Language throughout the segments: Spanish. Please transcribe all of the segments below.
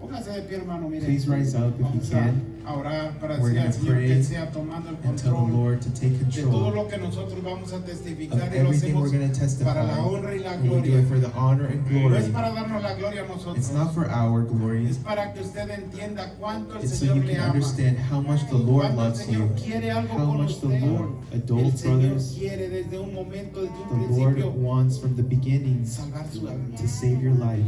Póngase de pie, hermano, mire. Please rise up if you Vamos can. a orar para We're decirle al gonna Señor pray que Él sea tomando el And tell the control Lord to take de todo control lo que nosotros vamos a of testificar y lo everything we're hacemos going to testify. para la honra y la And we do gloria. it for the honor and No glory. es para darnos la gloria a nosotros. It's not for our glory. Es para que usted entienda cuánto el It's so Señor you le can ama. understand how much the Lord Cuánto el loves you. Señor quiere algo How con much the usted. Lord, El adult Señor brothers, quiere desde un momento, desde the un Lord principio, wants from the beginning salvar su alma. to save your life.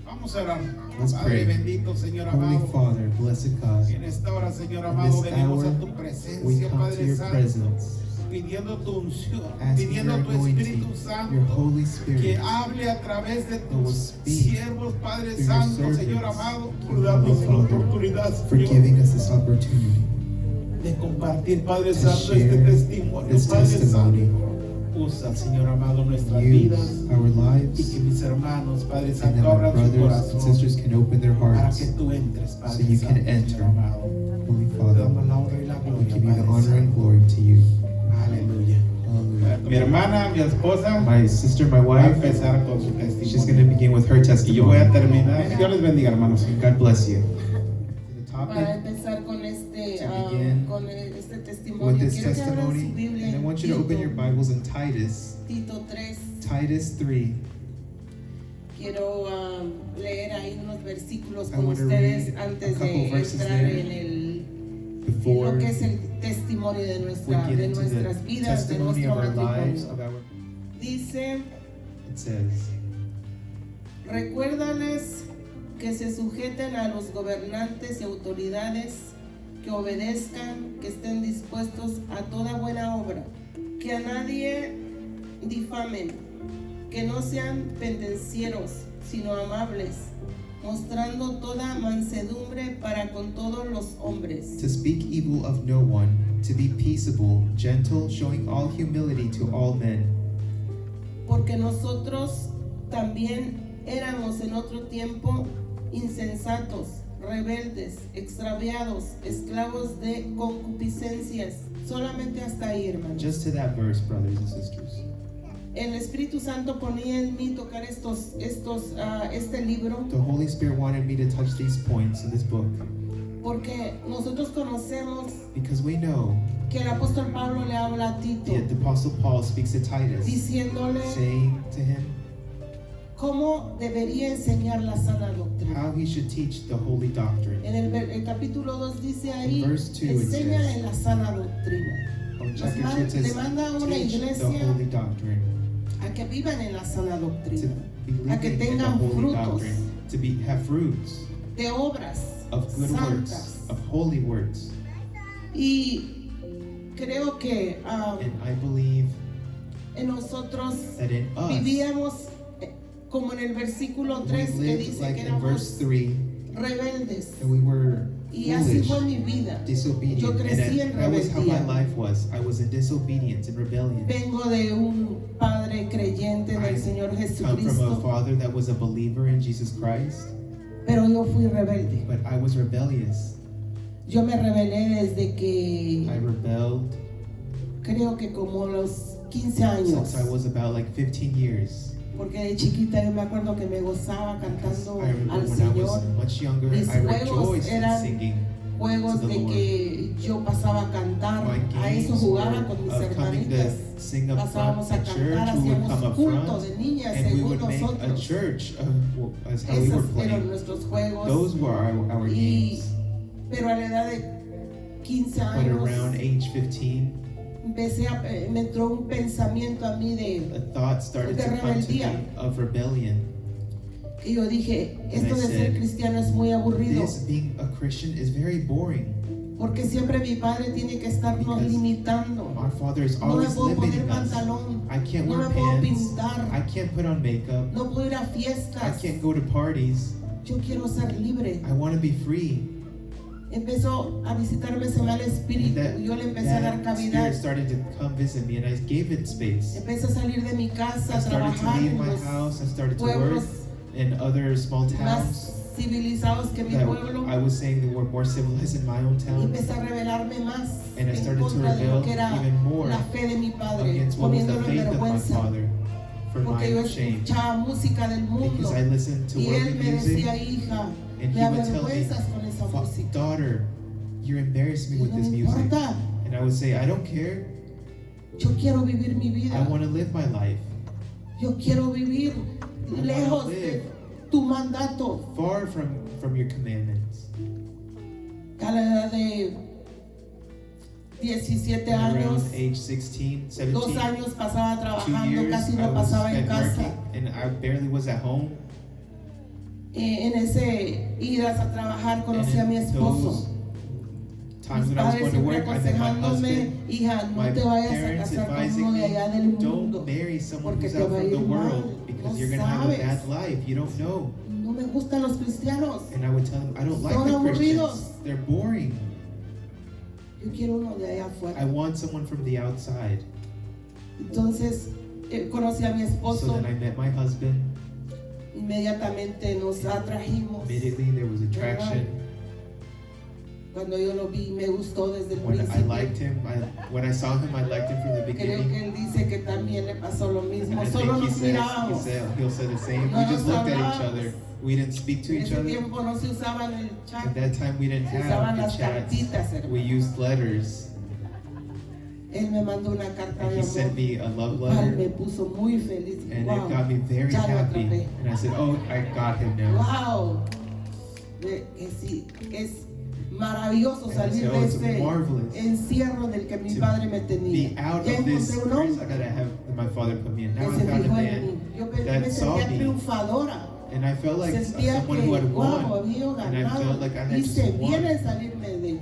Vamos a orar. Let's Padre pray. bendito, Señor Holy amado. Father, blessed God, En esta hora, Señor in amado, this venimos hour a tu we presencia, come to Padre your Santo, presence, pidiendo tu unción, asking pidiendo your tu Espíritu anointing, your Santo, Holy que Spirit, hable a través de will tus speak siervos, Padre through your Santo, servants, Señor amado, por Holy darnos la Father, oportunidad, for Señor, giving us this opportunity de compartir, Padre to Santo, este share testimonio, this Padre testimony. Santo. Usa, Señor amado, nuestras vidas Use our y lives, que mis hermanos, Padre and Santo, that our abran su brothers and corazón sisters can open their para hearts. que tú entres, Padre so you can Santo, enter. Señor amado. Holy Te Father, damos la honra y la we gloria, give you the Padre honor and Santo. glory to you. Aleluya. Hallelujah. Mi hermana, mi esposa, My sister, my va a wife, empezar con su she's going to testimonio. begin with her Y yo voy a testimony. terminar. Dios les bendiga, hermanos. God bless you. The Para topic empezar con este, To begin con este with testimonio, this quiero que abran su testimony, Biblia and I en want you to open your Tito, Bibles in Titus, Tito 3. Titus 3. Quiero leer ahí unos versículos I con want to ustedes read a antes couple de verses entrar there en before lo que es el testimonio de, we get de into the nuestras vidas, de testimony nuestro of our lives. matrimonio. Dice, It says, recuérdales que se sujeten a los gobernantes y autoridades, que obedezcan, que estén dispuestos a toda buena obra, que a nadie difamen, que no sean pendencieros, sino amables, mostrando toda mansedumbre para con todos los hombres. to speak evil of no one, to be peaceable, gentle, showing all humility to all men. Porque nosotros también éramos en otro tiempo insensatos, rebeldes, extraviados, esclavos de concupiscencias. Solamente hasta ahí, hermanos. Just to that verse, brothers and sisters. El Espíritu Santo ponía en mí tocar este libro, The Holy Spirit wanted me to touch these points in this book porque nosotros conocemos because we know que el apóstol Pablo le habla a Tito, the Apostle Paul speaks to Titus, diciéndole saying to him cómo debería enseñar la sana doctrina. how he should teach the holy doctrine. En el capítulo 2 dice ahí, In verse 2 it enséñale says, la sana doctrina. in chapter 2 it le says, manda a una teach the iglesia holy doctrine, a que vivan en la sana to doctrina, be a que living in the tengan holy frutos doctrine, to have fruits de obras of good works, santas. of holy works. Y creo que And I believe en nosotros that in us, vivíamos como en el versículo we 3 que lived dice like que in verse éramos 3, rebeldes. and we were Y así foolish, fue mi vida. disobedient, Yo and crecí en that was how my rebeldía. life was. I was in disobedience and rebellion. Vengo de un padre creyente I del Señor come from a Jesucristo, father that was a believer in Jesus Christ, pero yo fui rebelde. but I was rebellious. Yo me rebelé desde que I rebelled creo que como los 15 años, since I was about like 15 years. porque de chiquita yo me acuerdo que me gozaba Because cantando I remember al when I was Señor, much younger, Mis I juegos rejoiced in eran singing. juegos to the de Lord. que yo pasaba a cantar, My a eso games jugaba were con mis of coming to hermanitas, sing up front pasábamos a at church. cantar, We would hacíamos come up culto front de niñas and we según would make a nosotros. church as how we were Esos eran playing. nuestros juegos. Those were our Y, games. pero a la edad de 15 But años around age 15, me entró un pensamiento a mí a thought started de to come to me rebeldía. of rebellion. y yo dije, esto I de ser said, cristiano es muy aburrido, This being a Christian is very boring. porque siempre mi padre tiene que estarnos Because limitando. Our Father is No me always puedo poner limiting us. pantalón, I can't no wear me puedo pants. pintar, I can't put on makeup. no puedo ir a I fiestas. can't go to parties. Yo quiero ser libre. I want to be free. Empezó a visitarme ese mal espíritu. Yo le empecé a dar That cavidad. spirit started to come visit me, and I gave it space. Empecé a salir de mi casa, I a started to trabajar leave en my los house. I started to work pueblos in other small más towns civilizados que mi that pueblo. I was saying that were more civilized in my own Y town. empecé a rebelarme más And I en started to contra de lo rebel que era even more la fe de mi padre, against what was the poniéndolo en faith of my vergüenza. father, for porque yo my shame. escuchaba música del mundo Because I listened to y él worldly me music, decía, hija, and me he would tell me, avergüenzas con esa música. daughter, you embarrass me Y with no this me music. importa, And I would say, I don't care. yo quiero vivir mi vida, I want to live my life yo quiero vivir wanna lejos live. de tu mandato. far from your commandments. A la edad de 17 And años, around age 16, 17, 2 años pasaba 2 trabajando, years, casi I no was pasaba en spent casa. working, and I barely was at home. En ese idas a trabajar conocí a And mi in esposo. those times Mis when I was padres going to siempre work, I met my aconsejándome, husband. hija, no My te vayas a parents casar con advising uno de me, allá del mundo. don't marry someone porque who's te out va a from the ir mal, world, because no you're going to have a sabes. bad life. You don't know. No me gustan los cristianos. And I would tell them, I don't like Son the aburridos. Christians. They're boring. Yo quiero uno de allá I afuera. want someone from the outside. Entonces conocí a mi So esposo. then I met my husband. Inmediatamente nos atrajimos. Immediately there was attraction. Cuando yo lo vi, me gustó desde el When I principio. liked him, when I saw him, I liked him from the Creo beginning. que él dice que también le pasó lo And mismo. I Solo think nos mirábamos. he'll say the same. No We just nos looked at each hablábamos. other. We didn't speak to En each ese other. tiempo no se usaban el chat. At that time, we didn't Se usaban have the las chats. cartitas, hermano. We used letters. Él me mandó una carta And de he sent amor. me a love cual me letter. puso muy feliz. And Wow, it got me very ya lo happy. atrapé. And I said, oh, I got him now. Wow, que sí, es maravilloso And I salir said, de oh, it's ese marvelous encierro del que mi to padre me be tenía. out Ya of this encontré un place hombre I gotta have that my father put me in. Now que I se found a fijó en mí. man Yo me that saw sentía me. triunfadora. And I felt like Sentía someone que, who had wow, won. había And I ganado. felt like I had Hice just bien won. en salirme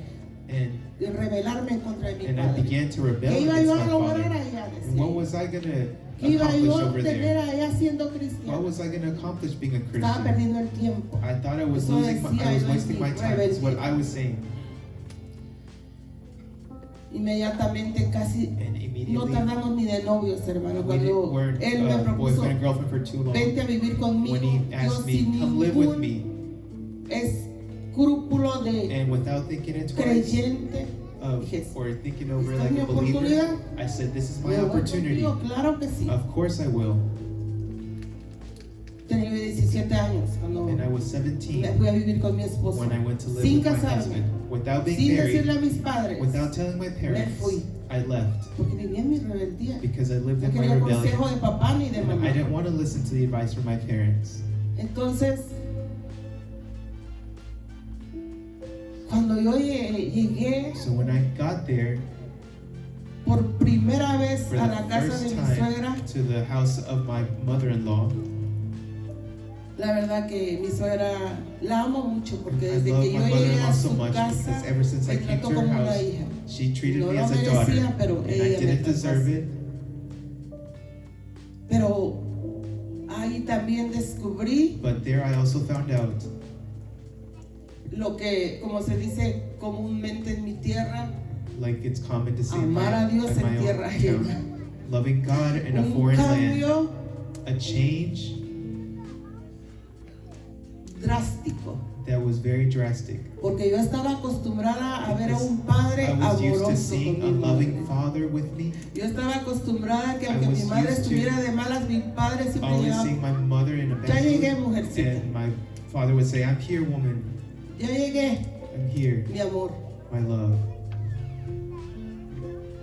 And de rebelarme en contra de mi I padre. began to rebel ¿Qué iba against yo my a lograr father. allá? And what Decía. was I gonna ¿Qué iba accomplish yo a over obtener there? allá siendo What cristiano? was I gonna accomplish being a Estaba Christian? perdiendo el tiempo. I thought I was Eso losing decía I was yo en wasting mi my time, is what I was saying. Inmediatamente casi And no immediately tardamos ni de novios, hermano. we Cuando weren't él me propuso, boyfriend and girlfriend for too long. vente a vivir conmigo, When he yo asked me, sin come live with ningún me, escrúpulo de and without thinking it twice, creyente, dije, or thinking over ¿esta like es a mi believer, oportunidad? I said, this is my me voy opportunity. contigo, claro que sí. Of course I will. Tenía 17 años cuando And I was me 17 fui a vivir con mi esposo, when I went to live sin with my casarme, husband. Without being sin decirle married, a mis padres, without telling my parents, fui. I left porque vivía en mi rebeldía. because I lived No in my quería consejo rebellion. de papá ni de And mamá. I didn't want to listen to the advice from my parents. Entonces, cuando yo llegué So when I got there por primera vez for a the la casa de first mi time suegra, to the house of my mother-in-law, la verdad que mi suegra la amo mucho porque I desde love que yo my llegué mother-in-law a so su much casa because ever since I me came trató to her como una house, hija. she treated No me lo as a daughter, merecía, pero and I ella me didn't trató deserve así. it. Pero ahí también descubrí But there I also found out lo que, como se dice comúnmente en mi tierra, like it's common to say amar a Dios in my en tierra own ajena. town, loving God in a Un foreign land, cambio a change drástico. that was very drastic. Porque yo estaba acostumbrada a ver a Because un padre I was used to amoroso seeing a con mi loving madre. father with me, Yo estaba acostumbrada a que I aunque was mi madre used to estuviera de malas, mi padre siempre always llegaba. seeing my mother in a Ya bad llegué, mood, mujercita. and my father would say, I'm here, woman, Ya llegué, I'm here, mi amor. my love.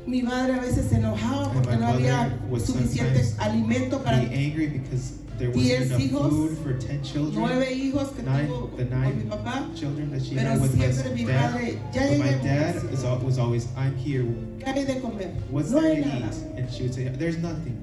Mi madre a veces se enojaba And porque my no había mother would suficiente sometimes alimento para Be angry because there wasn't 10 enough hijos, food for 10 children, 9 hijos que tuvo the con mi 9 papá. children that she Pero had with my siempre mi dad. padre, ya But my llegué, dad mujercita. was always, I'm here, ¿Qué hay de comer? what's No there hay to nada. eat? And she would say, there's nothing.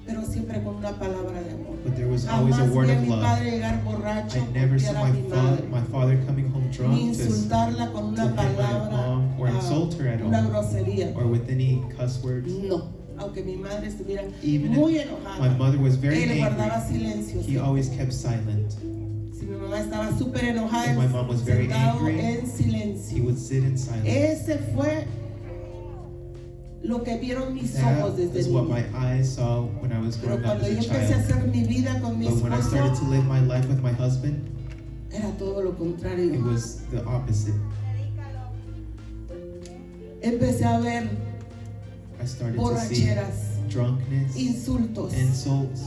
Pero siempre con una palabra de amor. But there was always a Jamás word vi a of mi love. padre llegar borracho, I never golpear saw a mi madre, my father coming home ni drunk to insultarla con una hit my palabra, mom or insult her at una all, grosería. or with any cuss words. No, aunque mi madre estuviera Even muy if enojada, my mother was very él guardaba angry, silencio. he always kept silent. Si mi mamá estaba súper enojada, If my mom was very sentado angry, en silencio. He would sit in silence. Ese fue lo que vieron mis ojos That desde is what niña. my eyes saw when I was Pero growing up cuando yo as a empecé a child. hacer mi vida con mi But when I started to esposo, live my life with my husband, era todo lo it contrario. was the opposite. Empecé a ver I started to see borracheras, drunkenness, insultos. insults.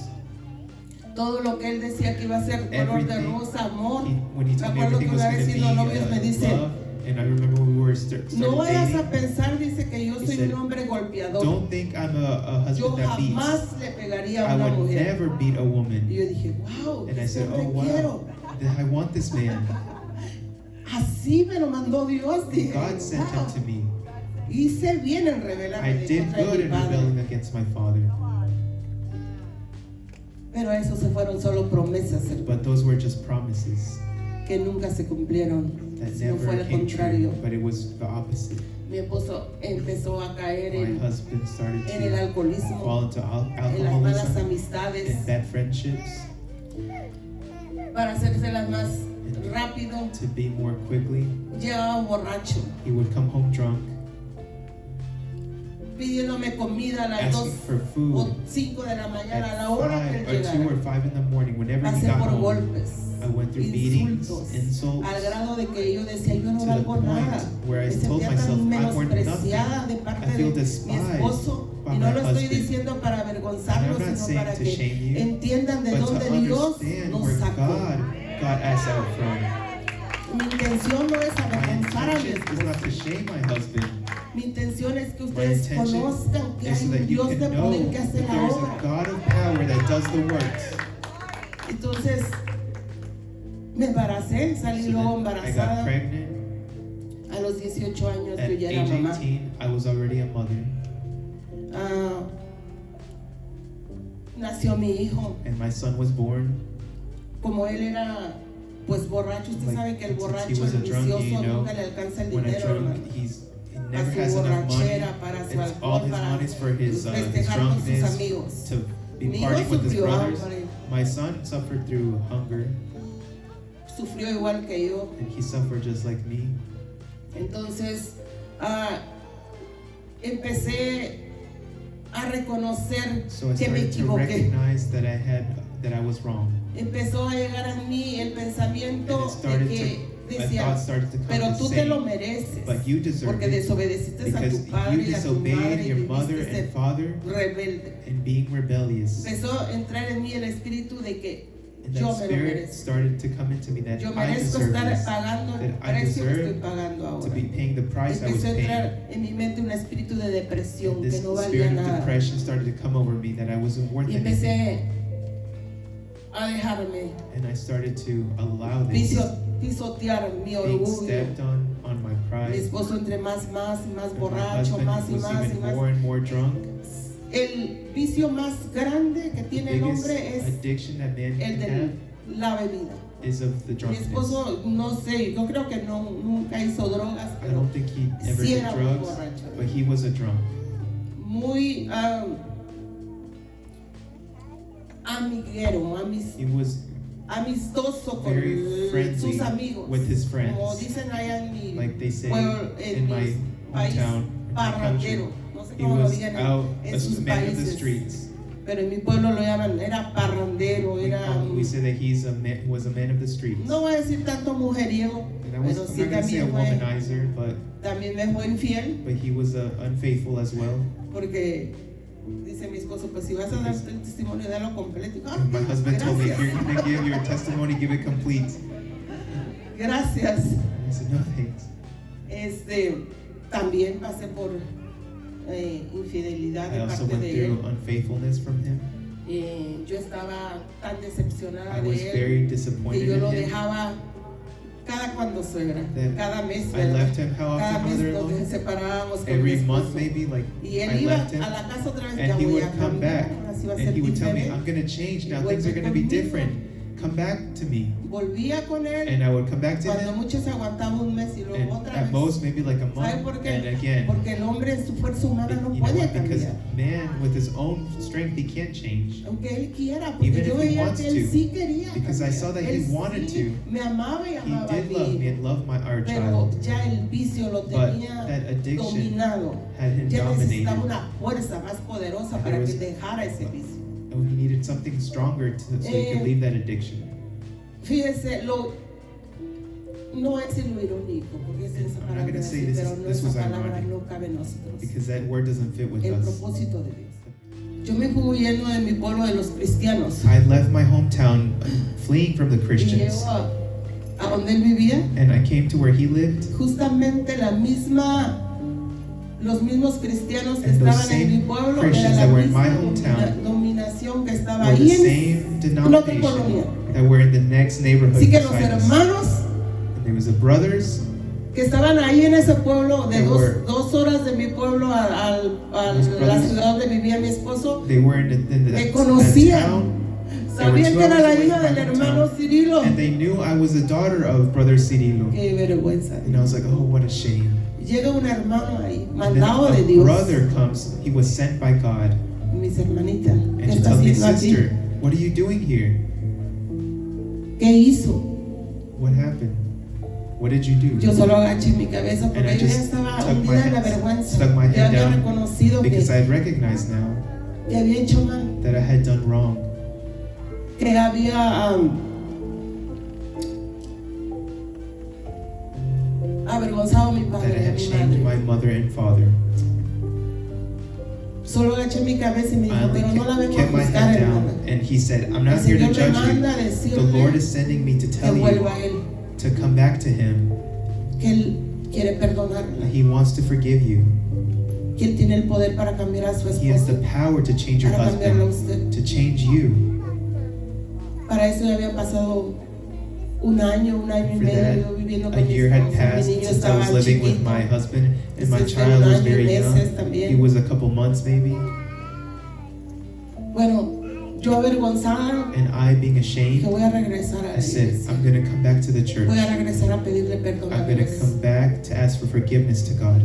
Todo lo que él decía que iba a ser color de rosa, amor. When he Me told me acuerdo everything que was una going vez to be siendo novios me dice, love, and I remember when we were started no vayas a dating, pensar, dice, que yo He soy said, un hombre golpeador. don't think I'm a Yo husband that beats. jamás le pegaría a I una would mujer. never beat a Y woman. yo dije, wow, And I ese said, oh hombre quiero. wow, I want this man. Así me lo mandó Dios, dije, God sent him wow. to me. Hice bien en rebelarme I en did contra de good mi in padre. rebelling against my father. Pero eso se fueron solo promesas, hermano, But those were just promises que nunca se cumplieron, that sino fue never al came true. contrario. But it was the opposite. Mi esposo empezó a caer My en husband started el to alcoholismo, fall into en las malas alcoholism amistades. and bad friendships. Para hacérselas más rápido, To be more quickly, llegaba borracho, he would come home drunk, pidiéndome comida a las asking 2 for o food 5 de la mañana, a at la hora que 5 él or 2 or llegara. 5 in the morning. Whenever he Pasé got por home, golpes, I went through beatings, insultos, insults, al grado de que yo decía, yo no to the valgo point nada. where I Me told sentía myself, tan I'm worth menospreciada de nothing. parte I feel de mi despised esposo. by Y no my lo estoy husband. diciendo para And avergonzarlo, I'm not sino saying para to que shame you, entiendan de but dónde to Dios understand nos where sacó. God got us out from. Mi intención no es My avergonzar a mi intention is not to esposo. shame my husband. Mi intención es que My ustedes intention conozcan que is hay so that un you Dios can de know poder que hace that la there is a obra. God of power that does the works. Entonces, me embaracé, salí So luego then I got embarazada. pregnant. A los 18 años At yo ya era age mamá. 18, I was already a mother, Ah, nació mi hijo. and my son was born. Como él era pues borracho, usted Like, sabe que el since he borracho, was a el drunk, vicioso, you know, nunca le alcanza el When a dinero, hermano. drunk, he Para never su has enough money. borrachera, para su It's all alcohol, his para money is for his festejar con sus drunkenness, amigos. to be Mi hijo partying with his sufrió brothers. hambre, My son suffered through hunger, sufrió igual que yo. and he suffered just like me. Entonces, empecé a reconocer So I que me started to equivoqué. recognize that I was wrong. Empezó a llegar a mí el pensamiento And it started de que my decía, thoughts started to come pero to tú te say, lo mereces, but you deserve porque it, desobedeciste a because tu padre you y a tu disobeyed madre your y mother viviste and father rebelde. and being rebellious. Empezó a entrar en mí el espíritu de que And yo that me lo spirit merezco. started to come into me that Yo I merezco deserve estar this, pagando el that I precio que estoy deserve pagando to ahora. be paying the price I was Empezó a paying. entrar en mi mente un espíritu de depresión And que this no valía spirit of nada. depression started to come over me that I wasn't worth Y anything. empecé a dejarme And I started to allow this. pisotear mi Being orgullo. stepped on my Mi pride. esposo entre más And my borracho, husband más y was más y even más. more and more drunk. El vicio más grande que The tiene el biggest hombre es addiction that man el can de have la bebida. is of the Mi drunkenness. esposo, no sé, yo creo que nunca hizo drogas, I pero don't think he ever sí did era muy drugs, borracho. but he was a drunk. Muy amiguero, He was amistoso con very friendly sus amigos. with his friends. Como dicen allá en mi Like they say pueblo, en in my mi país, hometown, in my parrandero. country. No sé He cómo lo was digan out, en a sus man of the países. streets. Pero en mi pueblo lo llaman, era parrandero, era... We say that he was a man of the streets. No voy a decir tanto mujeriego, And pero I'm sí not going to say a también womanizer, también me fue infiel, but he was unfaithful as well. porque dice mi esposo, pues si vas a dar el testimonio, dalo completo. Ah, And my husband told me, if gracias. you're going to give your testimony, give it complete. Gracias. And I said, no thanks. También pasé por infidelidad I de also parte went de él. through unfaithfulness from him. Yo estaba tan decepcionada I was de él very que disappointed yo in lo him. dejaba cada cuando suegra, That cada mes, I ¿verdad? left him, how Cada often, mes nos mother-in-law? separábamos con Every mi month esposo. maybe, like Y él I iba left him. a la casa otra vez, ya And he voy would a come back, cambiar, ahora sí va a and ser he would tell me, diferente. I'm going to change now, Y things are vuelve going to be conmigo. different. Come back to me. Volvía con él, And I would come back to cuando him, mucho se aguantaba un mes y luego and otra at vez. most maybe like a ¿Sabe month, por qué? and again. Porque el hombre en su fuerza humana no You know puede what? Because cambiar. man, with his own strength, he can't change. Aunque él quiera, porque Even yo if he veía wants que él to, sí quería because I cambiar. saw that he Él wanted sí to. me amaba y He amaba a did love me mí, and love our pero child, ya el vicio lo but tenía that addiction dominado. had him Ya necesitaba dominated. una fuerza más poderosa And para there que was- dejara ese vicio. And he needed something stronger so he could leave that addiction. Fíjese, no es lo irónico, porque es esa I'm not palabra gonna say así, this pero is- no, this esa was palabra ironic. no cabe en nosotros. Because that word doesn't fit with El us. propósito de Dios. Yo me fui huyendo de mi pueblo de los cristianos. I left my hometown fleeing from the Y Christians. llego a donde él vivía. And I came to where he lived. Justamente los mismos cristianos que And those estaban en mi same pueblo, era Christians la that were in misma my hometown dominación que estaba were the ahí same en otra colonia. denomination that were in the next neighborhood Así que los beside us. hermanos And there was the brothers que estaban ahí en ese pueblo, de They were- 2 horas de mi pueblo a Those la brothers- ciudad donde vivía mi esposo, they were in me that conocían. town. Sabían que era la hija del They were hermano Cirilo. And they knew I was the daughter of brother Cirilo. Qué vergüenza. And I was like, oh, what a shame. Llega un hermano ahí, And then mandado de a Dios. brother comes, he was sent by God. Mis hermanitas, And ¿qué she está tells me, haciendo aquí? sister, what are you doing here? ¿Qué hizo? What happened? What did you do? Yo solo agaché mi cabeza And I porque yo ya just estaba stuck my hundida en la head- vergüenza. stuck my Yo head había down reconocido Because I que had recognized now había hecho mal, that I had done wrong. que había avergonzado a mi That I padre y a had mi shamed my madre. mother and father. Solo agaché mi cabeza y me I dijo, only pero no la vengo a kept my juzgar, head hermana. down, and he said, I'm El not here to Señor me judge manda a you. The decirle Lord is sending me to que tell vuelva you a Él, to come back to Him. que Él quiere perdonarla, He wants to forgive you. que Él tiene el poder para cambiar a su He has the esposo, power to change your para cambiarlo a husband, usted. to change you. Para eso ya había pasado un año y For medio that, yo viviendo a con mi year had esposo. passed Mi niño since I estaba was living with chiquito. my husband, and my Ese es de child un was año y very meses young. también. He was a couple months maybe. Bueno, yo avergonzada, And I, being que ashamed, voy a regresar a la I said, iglesia. I'm going to come back to the church. Voy a regresar a pedirle perdón a I'm going to Dios. come back to ask for forgiveness to God.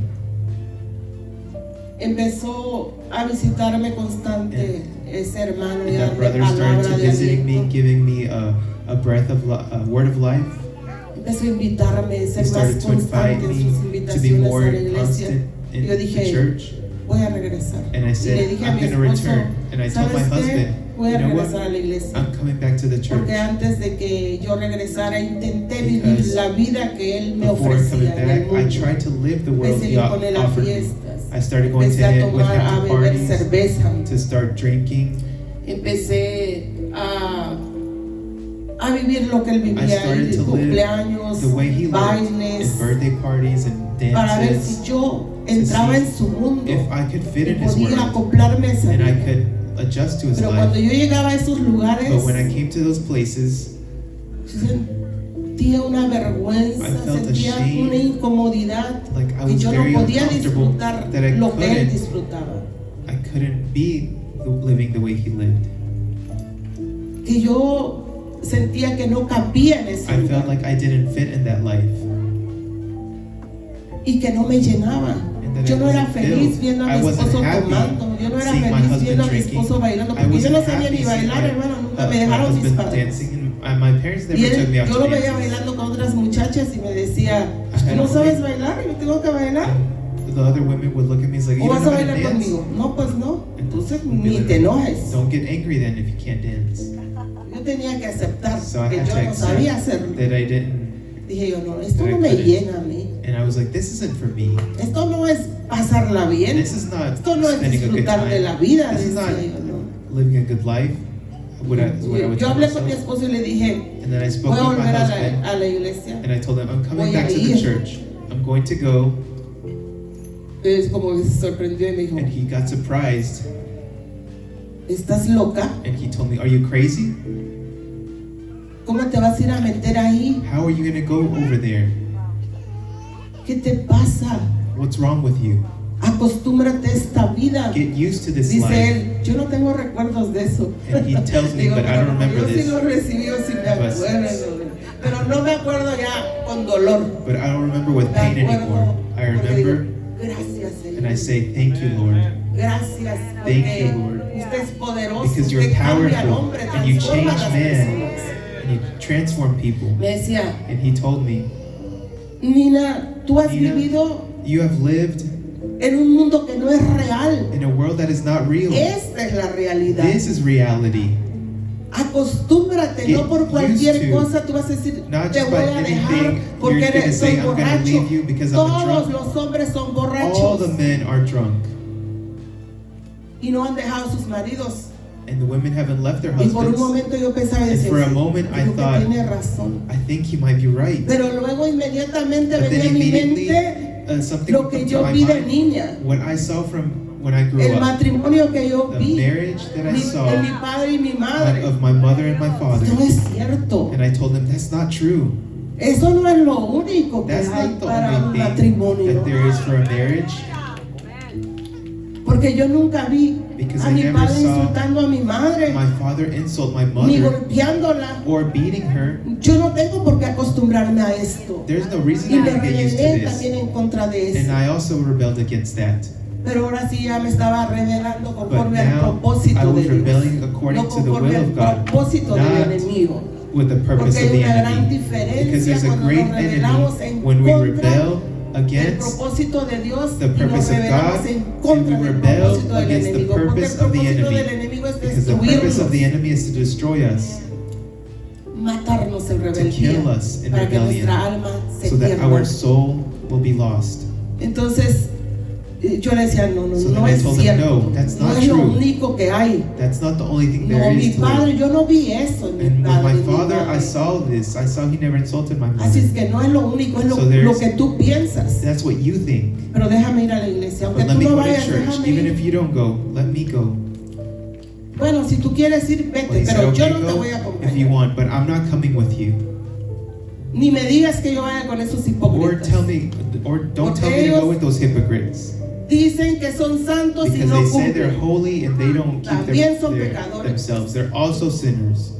Empezó a visitarme constante ese hermano y And a that darme brother started palabra to de visiting me, aliento. giving me a breath of a word of life. Empezó a invitarme a He ser más started to invite constante en sus me to be invitaciones more a la iglesia. constant in Yo the dije, church. voy a regresar. And I Y le said, dije a I'm mi going to esposo, return. And I told my ¿sabes qué? husband, Voy you a know regresar what? a la iglesia. I'm coming back to the church. Porque antes de que yo regresara intenté vivir Because la vida que él me Before coming ofrecía en el back, I mundo. tried to live the world Empecé he yo con él a offered me. fiestas. I started going Empecé a with tomar, him a to beber parties, cerveza. to start drinking. Empecé a vivir lo que él I vivía, started ir to live cumpleaños, the way he lived, bailes, in birthday parties and para ver dances, si yo entraba see en su mundo if I could fit y in his podía world acoplarme a esa and I vida. could adjust to his Pero cuando life. yo llegaba a esos lugares, But when I came to those places, sentía una vergüenza, I felt sentía ashamed, una incomodidad like I que was yo no very podía uncomfortable, disfrutar that I lo que él couldn't, disfrutaba. I couldn't be living the way he lived. Que yo sentía que no cabía en ese I lugar felt like I didn't fit in that life. y que no me llenaba. And that Yo I no era wasn't feliz filled. viendo a I mi wasn't esposo happy tomando. Yo no era seeing my feliz husband viendo a mi drinking. esposo bailando I porque yo no wasn't sabía happy ni seeing bailar, my, hermano. Nunca me my dejaron mis husband padres. dancing, and my parents Y never took me él, out yo to lo veía dances. bailando con otras muchachas y me decía, I had ¿tú no a sabes homie. bailar? ¿Y yo tengo que bailar? And the other women would look at me and like, ¿O you don't vas know a how to bailar dance? conmigo? No, pues no. Entonces We'd be ni like, te enojes. Don't get angry then if you can't dance. Yo tenía que aceptar So I que had yo to no sabía accept hacerlo. that I didn't, Dije yo, no, esto that I no me couldn't. llena a mí. and I was like, this isn't for me. Esto no es pasarla bien. This is not Esto no es spending a good disfrutar de la time. vida. This is not Decía yo, no. living a good life. What I would Yo tell hablé con mi myself. esposo y le dije, And then I spoke voy a with my volver husband, a la iglesia. and I told him, I'm coming Voy a back to the ir. church. I'm going to go. Es como que se sorprendió y me dijo, And he got surprised, ¿estás loca? and he told me, are you crazy? ¿Cómo te vas a ir a meter ahí? How are you going to go over there? ¿Qué te pasa? What's wrong with you? Acostúmbrate a esta vida. Get used to this Dice life. él, yo no tengo recuerdos de eso. And he tells me, Digo, but I don't "Pero remember yo sí this. lo recibí, yo sí me acuerdo. Pero no me acuerdo ya con dolor. But I don't remember with Me pain acuerdo anymore. I porque digo, remember, gracias, and I Señor. say, thank you, Lord. Gracias, Thank porque you, Lord. usted es poderoso. Because you're Usted cambia al powerful, hombre, and you transforma a change las man, personas. and you transform people. Me decía, And he told me, Nina, tú has Nina, vivido you have lived en un mundo que no es real. in a world that is not real. Esta es la realidad. This is reality. Acostúmbrate, Get no por cualquier used to, cosa tú vas a decir, not te just voy by a dejar anything, porque you're gonna eres say, soy I'm gonna borracho. leave you because I'm a Todos drunk. los hombres son All borrachos. the men are drunk. y no han dejado a sus maridos. And the women haven't left their Y por un husbands. momento yo pensaba y And decía, for a "Sí, moment I creo que thought, tiene razón". I think he might be right. Pero luego inmediatamente But venía a then mi immediately mente something lo would que come to yo my vi de mind. niña, What I saw from when I grew el up, matrimonio que yo the vi marriage that I de saw mi padre y mi madre. of my mother and my father. No es cierto. And I told them that's not true. Eso no es lo único que That's hay not the para un only thing matrimonio. that there is for a marriage. Porque yo nunca vi Because a I mi never padre saw insultando a mi madre, My father insult my ni mother golpeándola. or beating her. Yo no tengo por qué acostumbrarme a esto. There's no reason Y I me can get used to rebelé this. también en contra de And eso. I also rebelled against that. Pero ahora sí ya me estaba rebelando But conforme al now I propósito was de Dios. rebelling according No to the conforme will al of God, propósito del not enemigo. with the purpose Porque of hay the una gran enemy. Because diferencia there's a cuando great nos rebelamos enemy en when we contra rebel del against propósito de Dios the y nos purpose of rebelamos God, en and contra we del rebel propósito del against the enemigo. Porque el purpose of the propósito del enemy. enemigo es Because the purpose of the destruirnos, enemy is to destroy us, matarnos en to rebeldía, kill us in para que rebellion, nuestra alma se so that pierda. our soul will be lost. Entonces yo le decía, no So then no I es told them, cierto, no, that's no not es lo true. único que hay. That's not the only thing No, there mi is to padre, it. yo no vi eso en mi And with padre. my y mi father, I madre. saw this. I saw he never insulted my Así es mother. que no es lo único, es lo, So there's- lo que tú piensas. That's what you think. Pero déjame ir a la iglesia, aunque But let tú me no go to vayas, church. déjame Even ir. if you don't go, let me go. Bueno, si tú quieres ir, Well, vete, he said, pero yo okay, no te go voy a if you acompañar. want, but I'm not coming with you. Ni me digas que yo vaya con esos Or hipócritas. tell me, or don't tell me to go with those hypocrites. Dicen que son santos y Because no they say they're cumplen. holy and they don't keep También son pecadores. themselves. They're also sinners.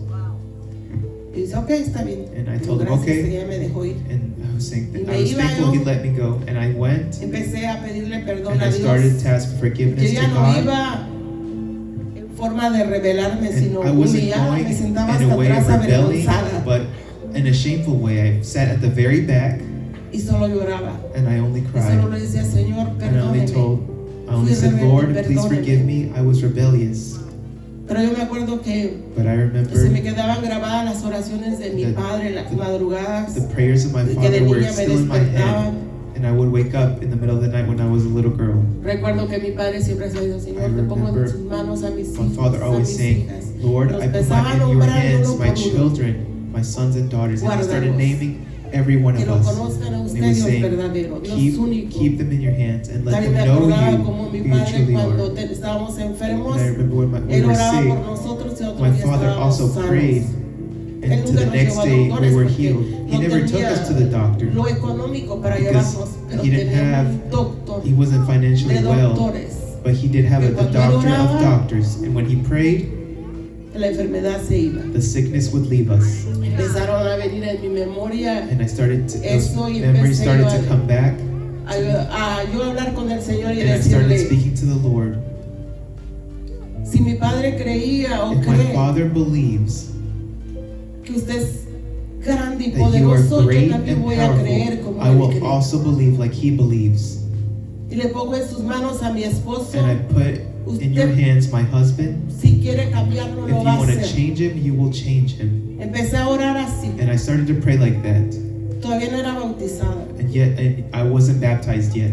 Y dice, ok, está bien. And I Pero told him, gracias, okay. que ella me dejó ir. And I was saying Y that me I was iba thankful yo. he let me go. And I went Empecé a pedirle perdón and a I started Dios. to ask Yo for forgiveness ya to no God. iba en forma de rebelarme, And sino I wasn't humillada, going me sentaba in hasta a way atrás of rebelling, avergonzada but in a shameful way. I sat at the very back y solo lloraba. and I only Y solo cried. le decía, Señor, And I only perdóneme. only said, Lord, please forgive me. I was rebellious. Pero yo me acuerdo que But I se me remember quedaban grabadas las oraciones de mi The- padre en las madrugadas, the prayers of my que de father were niña me still in my head. despertaban. And I would wake up in the middle of the night when I was a little girl. Recuerdo que mi padre siempre se dijo, Señor, te pongo en remember sus manos a mis My hijos, father a always mis saying, hijas. Lord, Los I put empezaba a in your nombrar hands uno my por uno. children, my sons and daughters. And I started Guárdalos. naming every one Que of lo us. conozcan a And usted, he was Dios saying, verdadero, Dios único. keep them in your hands and let También them me know acordaba como you mi who you padre truly cuando are. estábamos enfermos, And I remember when we él were oraba por sick, nosotros y otro my día father estábamos also prayed. sanos. And Él to nunca the nos next llevó a day, we doctores were porque healed. He no never took tenía us to the doctor lo económico para because llevarnos, pero he didn't tenía have, un doctor he wasn't financially de well, doctores. but he did have Que a cuando él doctor of oraba, doctors. And when he prayed, La enfermedad se iba. the sickness would leave us. Empezaron a venir en mi memoria And I started to, those Eso, y memories empecé started yo to a- come back. a yo hablar con el Señor y And I started decirle, speaking to the Lord. si mi padre creía o If my cree father believes que usted es grande y that you are poderoso, yo great también and voy a creer powerful, como I él will cree. also believe like he believes. Y le pongo en sus manos a mi esposo. And I put in your hands my husband. Si quiere cambiarlo, If lo you va a want to hacer. change him, you will change him. Empecé a orar así. And I started to pray like that. Todavía no era bautizada, And I wasn't baptized yet.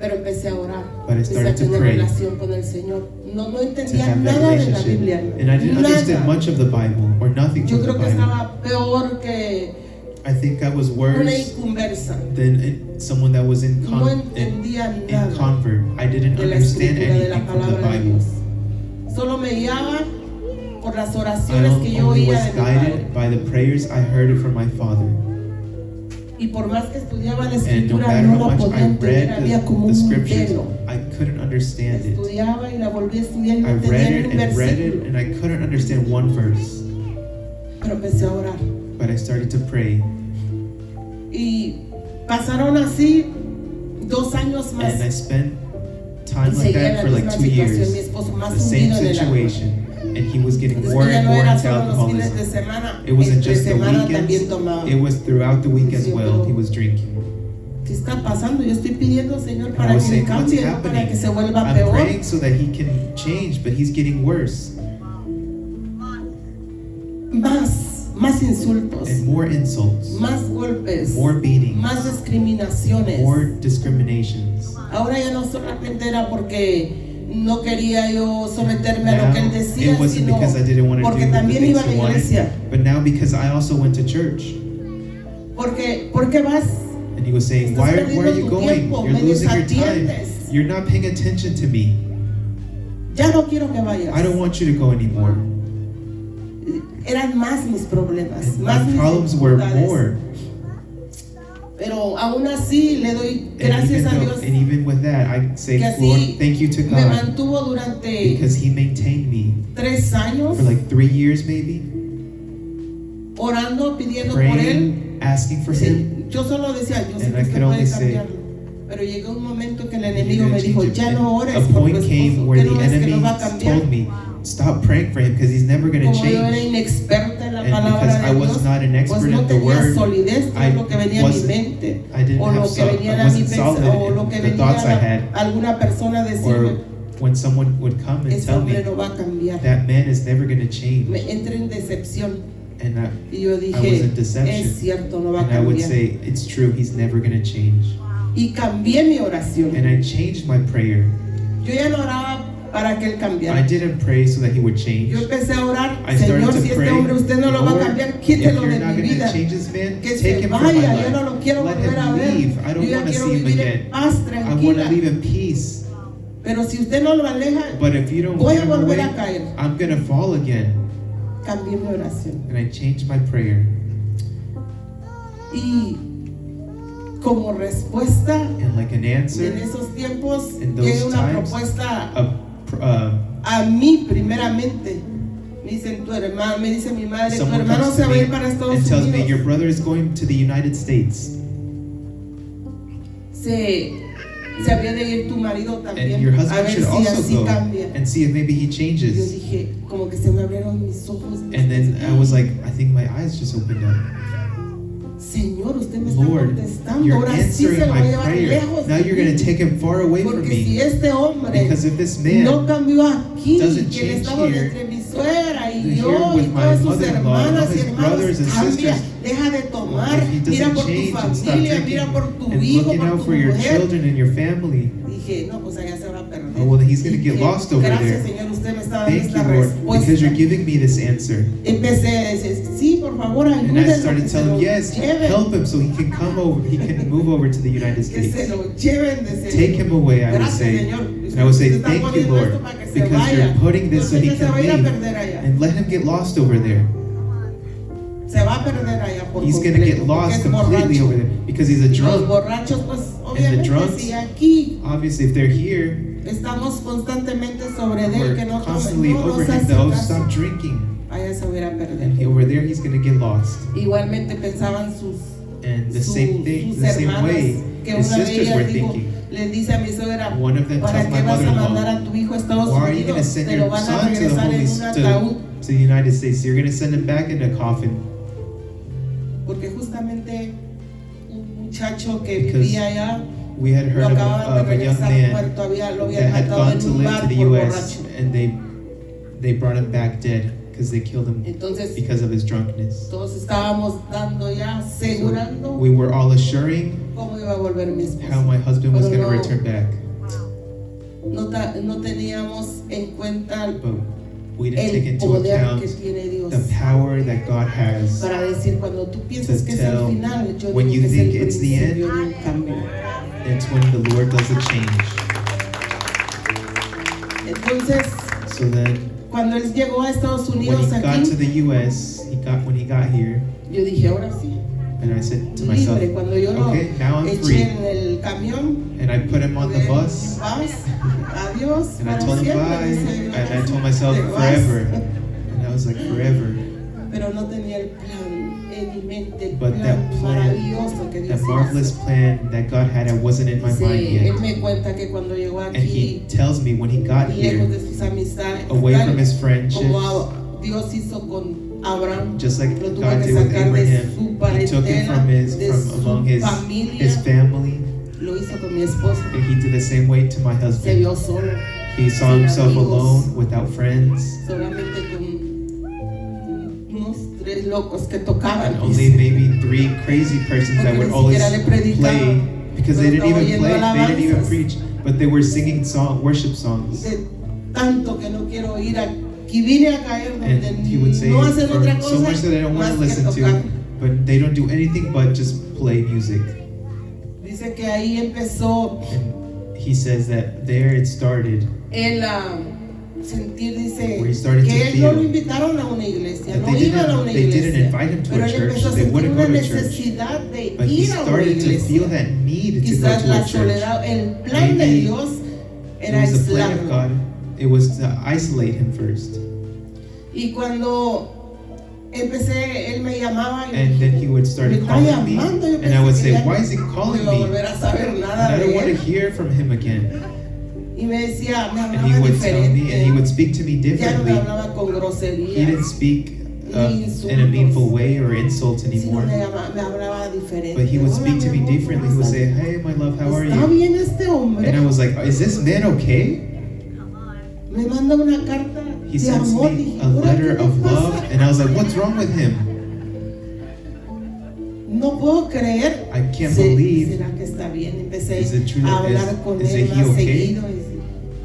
pero empecé a orar. But I Empecé a started to tener pray. relación con el Señor. No To entendía have that nada de la relationship. Biblia. And I didn't understand Nada. much of the Bible or nothing Yo from the creo que Bible. estaba peor que I think I was una worse inconversa. than someone that was in No entendía in nada convert. I didn't de la understand escritura, de la anything from the palabra de Bible. Dios. Solo me guiaba por las I oraciones que yo only oía was de mi padre. guided by the prayers I heard from my father. Y por más que estudiaba la And no escritura, matter no how la much podía I entender. read Había como the un scriptures, velo. I couldn't understand it. Estudiaba y la volví a estudiar y no I entendía read ni it un and read it, versículo. and I couldn't understand one verse. Pero empecé a orar. But I started to pray. Y pasaron así 2 años más. And I spent time Y like seguía en that la for like misma 2 situación, mi years. esposo más The same hundido en el alcohol. situation. And he was getting Entonces, more ya and no more era into solo los fines de alcoholism. semana, It wasn't entre just the semana también weekends, tomaba. it was throughout the week as Sí, well. pero- He was drinking. ¿Qué está pasando? Yo estoy pidiendo, Señor, And I para was que me saying, what's cambie, no para happening? que se vuelva I'm peor. praying so that he can change, but he's getting worse. Más insultos, And more insults, más golpes, more beatings, más discriminaciones. more discriminations. Ahora ya no solamente era porque no quería yo someterme a lo que él Now, decía, it wasn't sino because I didn't want to do porque the también things iba a la he wanted, iglesia. but now because I also went to church. ¿Por qué vas? And he was saying, Estás why are perdiendo you tu going? tiempo, You're me losing your time. desatiendes. You're not paying attention to me. Ya no quiero que vayas. I don't want you to go anymore. Eran más mis problemas, And más my mis problems were dificultades. more. Pero aún así le doy And gracias a even, Dios and even with that, I say, que así Lord, thank you to me God, mantuvo durante because He maintained me 3 años for like 3 years maybe, orando, pidiendo por él. praying, asking for Him. Yo solo decía, yo sé And que I usted could only puede say, cambiarlo. Pero llegó un momento que el "You're enemigo gonna me dijo, change it." ya no ores And a por tu point came esposo, where que the no ves que enemy no va a cambiar. told me, stop praying for him because he's never going to Como yo era change. inexperta en la And palabra because de I was Dios, not an pues expert no in the tenía word, solidez I con lo que venía a mi wasn't- mente, I didn't o have lo que sol- venía I a mi wasn't solid pensamiento, o lo in que the venía thoughts I had. alguna persona a Or decirme, when someone would come and ese tell me, hombre no va a cambiar. that man is never going to change. Me entré en decepción And y yo was dije, in deception. es cierto, no va a I would cambiar. say, it's true, he's never going to change. Y cambié mi oración. And I changed my prayer. Yo ya no oraba para que él I cambiara. didn't pray so that he would change. Yo empecé a orar, I started Señor, to si este pray, hombre usted no lo va a Lord, cambiar, if quítelo you're de not mi going to vida. change this man, Que take se him from my vaya, yo no life. lo quiero Let volver a him ver. leave. I Yo don't ya want to quiero see him vivir again. en paz, I want to tranquila. live in peace. Pero si usted no lo aleja, But if you don't voy get a him volver away, a caer. I'm going to fall again. Cambié mi oración. And I changed my prayer. Y como respuesta, And like an en answer, esos tiempos, In those llega una times, propuesta a a mí primeramente. Me dicen, tu hermano, me dice mi madre, tu someone hermano comes se to va a me ir para Estados and tells me, your Unidos. brother is going to the United States. Se había de ir tu marido también. And your A husband ver should si also así go cambia. and see if maybe he Yo changes. dije, como que se me abrieron mis ojos. And then I was like, I think my eyes just opened up. Señor, usted me está Lord, contestando. you're Ahora sí se answering lo voy a my llevar prayer. lejos. Now de you're going mí. to take him far away from Porque si me. este hombre Because if this man no cambió aquí, doesn't que el change estado here, entre mi suegra y here yo with y my todas sus mother-in-law and all hermanas y his hermanos, brothers and cambia, sisters, deja de tomar, if he mira doesn't por tu change and stop familia, drinking mira por tu and hijo, looking por out tu for your mujer. children and your family, Dije, no, pues allá se va a perder. oh, well, then he's going to get Dije, lost over gracias, there. Señor, usted me está dando Thank esta you, Lord, because you're respuesta. giving me this answer. Empecé a decir, sí, por favor, And I ayúdenlo, started que se telling lo him, yes, lleven, help him so he can come over, he can move over to the United que States. se lo lleven de Take him away, I would Gracias, say. Señor. And I would say, Usted está thank you, poniendo Lord, esto para que se because vaya. you're putting this so Entonces he que se can va a ir a leave. perder allá. And let him get lost over there. Se va a perder allá por He's going to completo, get porque lost es completely borracho. over there because he's a Y los drunk. borrachos, pues, obviamente, drunks, si aquí Obviously, if they're here, estamos constantemente sobre él, we're que no tome, constantly no over nos him. hace Though, caso, stop drinking. allá se va a ir a perder. And over there, he's going to get lost. Igualmente pensaban sus And the same thing, sus the same hermanas, way, que his una de sisters ellas were dijo, thinking. le dice a mi suegra, One of them ¿para tells my qué vas a mandar mother-in-law, a tu hijo a Estados why are you going to Unidos? send Te lo your van a son to the regresar Holy en un ataúd. to the United States? You're going to send him back in a coffin. Porque justamente un muchacho que Because vivía allá We had lo heard acababan de of a young regresar man muerto, lo that habían had matado gone en to un live bar to the por U.S. borracho. and they brought him back dead because they killed him Entonces because of his drunkenness. todos estábamos dando ya, asegurando We were all assuring cómo iba a volver mi esposo. how my husband was Pero going to return back, no teníamos en cuenta but we didn't take el into poder que account tiene Dios the power that God has. para decir cuando tú piensas to que es el tell final, yo when digo you que es think el it's the end. principio de un cambio. It's when the Lord does a change. Entonces, So then, cuando él llegó a Estados when Unidos he got to aquí, the U.S., when he got here, yo dije, ahora sí, and I said to myself, libre. Cuando yo lo okay, now I'm eché free. en el camión, And I put him on the de bus, paz, adiós, and I para told him siempre, bye, dice, and I told myself te vas. forever. And I was like, forever. Pero no tenía el plan en mi mente, el But plan that plan, maravilloso que Dios that iba a marvelous hacer. plan that God had, it wasn't in my Sí, mind él yet. me cuenta que cuando llegó And he aquí, tells me when he got lejos here, de sus amistades, away tal from his friendships, como Dios hizo con Abraham, just like lo tuvo God que did with sacar de Abraham, su he took him parentela, from de among su his familia, family, lo hizo con mi esposo. and he did the same way to my Se husband. vio solo, He saw sin himself amigos, alone, without friends, solamente con unos 3 locos que tocaban. and only maybe 3 crazy persons that Porque would ni always siquiera le predicaba, play, because they pero didn't estaba even oyendo play, they didn't even alabanzas. preach. but they were singing worship songs. De tanto que no quiero ir aquí vine a caer donde And he would say, no hacen otra so much cosa that I don't want más to que listen tocar. to, but they don't do anything but just play music. Dice que ahí empezó And he says that there it started, el sentir, dice, where he started que to él no lo feel invitaron a una iglesia, that no iban a una they didn't iglesia, invite him to pero a él church, empezó a they sentir wouldn't una go to church. necesidad de But he ir a una started to feel iglesia. that need to go Quizás to la a church. soledad, el plan de Maybe Dios It era was the plan of aislarlo. God. It was to isolate him first. Y cuando empecé, él me llamaba y And then he would start me está calling me, llamando, yo and I would pensé que say, ya why is he no calling iba a me? volver a saber And nada I de don't want to él. hear from him again. Y me decía, me And he hablaba would tell me, and he would diferente, speak to me ya no me differently. hablaba con He groserías, didn't speak Ni in a meaningful insultos, way or insults sino anymore. me hablaba diferente. But he would Hola, speak to mi me amor, differently. ¿cómo He would estás? say, hey, my love, how are ¿Está you? bien este hombre? And I was like, is this man okay? Me manda una carta He de sends amor. me Dije, a "Ahora, letter ¿qué le of pasa?" love. And I was like, what's wrong with him? No puedo creer. I can't believe. ¿Será que está bien? Empecé Is it true a that hablar con is él he más okay? seguido.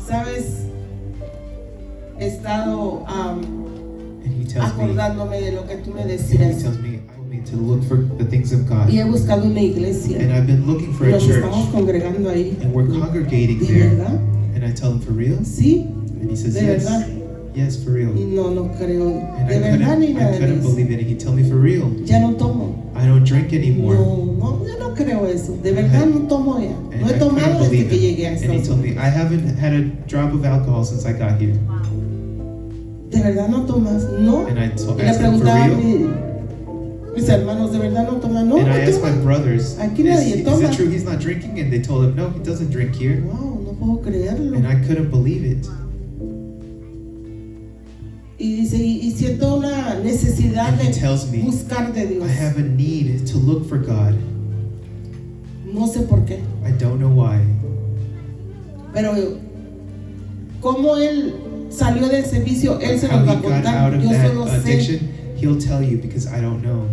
¿Sabes? He estado And he tells me, acordándome de lo que tú me and he decías. tells me to look for the things of God. Y he buscado una iglesia. And I've been looking for Y a nos estamos church, congregando ahí. and we're congregating ¿De there. verdad? And I tell him, for real? Sí, And he says, de yes. verdad. Yes, for real. No, no creo. And De verdad ni I nada de couldn't eso. believe it. And he told me, for real. Ya no tomo. I don't drink anymore. No, yo no creo eso. De verdad no tomo ya. And No he I tomado couldn't desde believe que it. llegué a And he Estados told Unidos. me, I haven't had a drop of alcohol since I got here. ¿De verdad no tomas? No. And I Y le asked him, for preguntaba a real? mis hermanos, ¿de verdad no toman? No, And I no asked my toman. brothers, Aquí is nadie it toma. true he's not drinking? And they told him, no, he doesn't drink here. Wow, no puedo creerlo. And I couldn't believe it. Y dice, y siento una necesidad And he de tells me, buscar de Dios. I have a need to look for God. No sé por qué. I don't know why. Pero cómo él salió del servicio, él se How nos va a he got contar. out of Yo that solo sé addiction, he'll tell you because I don't know.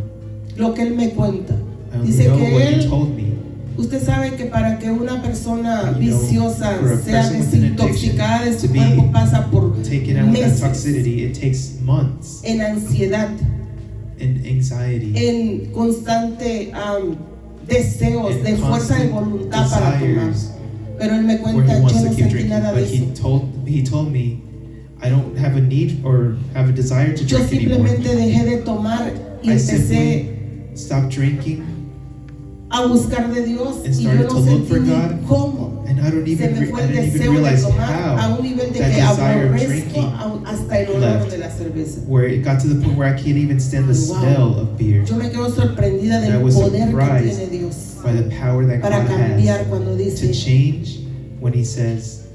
lo que él me cuenta. I only Dice know que what he él, told me. usted sabe que para que una persona You know, viciosa for a sea person with an desintoxicada de addiction su to be cuerpo pasa por Taken out with that meses toxicity, it takes months en ansiedad, and anxiety. en constante deseos And de fuerza de constant voluntad para tomar. desires Pero él me where cuenta, he yo wants no to keep sentí drinking. nada de But eso. he told me, I don't have a need or have a desire to Yo drink anymore. simplemente dejé de tomar y I empecé simply stopped drinking, a buscar de Dios and y yo started no to look sentí for ni God. cómo. and I don't Se even me fue I el didn't even deseo de realize tomar a how un nivel de that que desire of aborrezco drinking hasta el olor left. de la cerveza. where it got to the point where I can't even stand the Wow. smell of beer Yo me quedo sorprendida And I del was poder que surprised tiene Dios by the power that para God cambiar has cuando to dice, change when He says,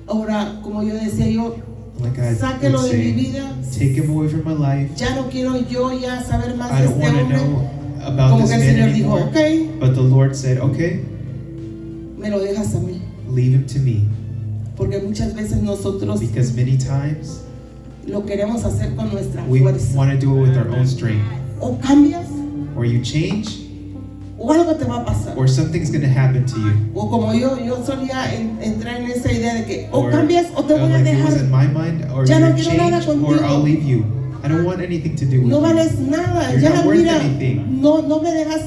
ahora, como yo decía yo, like I sáquelo would de mi say, vida, take Him away from my life. ya no quiero yo ya saber más I de don't este want to hombre. know about Como this que el man Señor dijo, anymore. ok, But the Lord said, okay, me lo dejas a mí. leave him to me. Porque muchas veces nosotros Because many times lo queremos hacer con nuestra we fuerza. want to do it with our own strength. O cambias Or you change, o algo te va a pasar. or something's going to happen to you. O como yo solía entrar en esa idea de que o Or cambias o te voy a like it was dejar. in my mind, or Ya no you quiero nada change, or contigo. I'll leave you. I don't want anything to do with No you. vales nada. You're Ya not worth mira, anything. no me dejas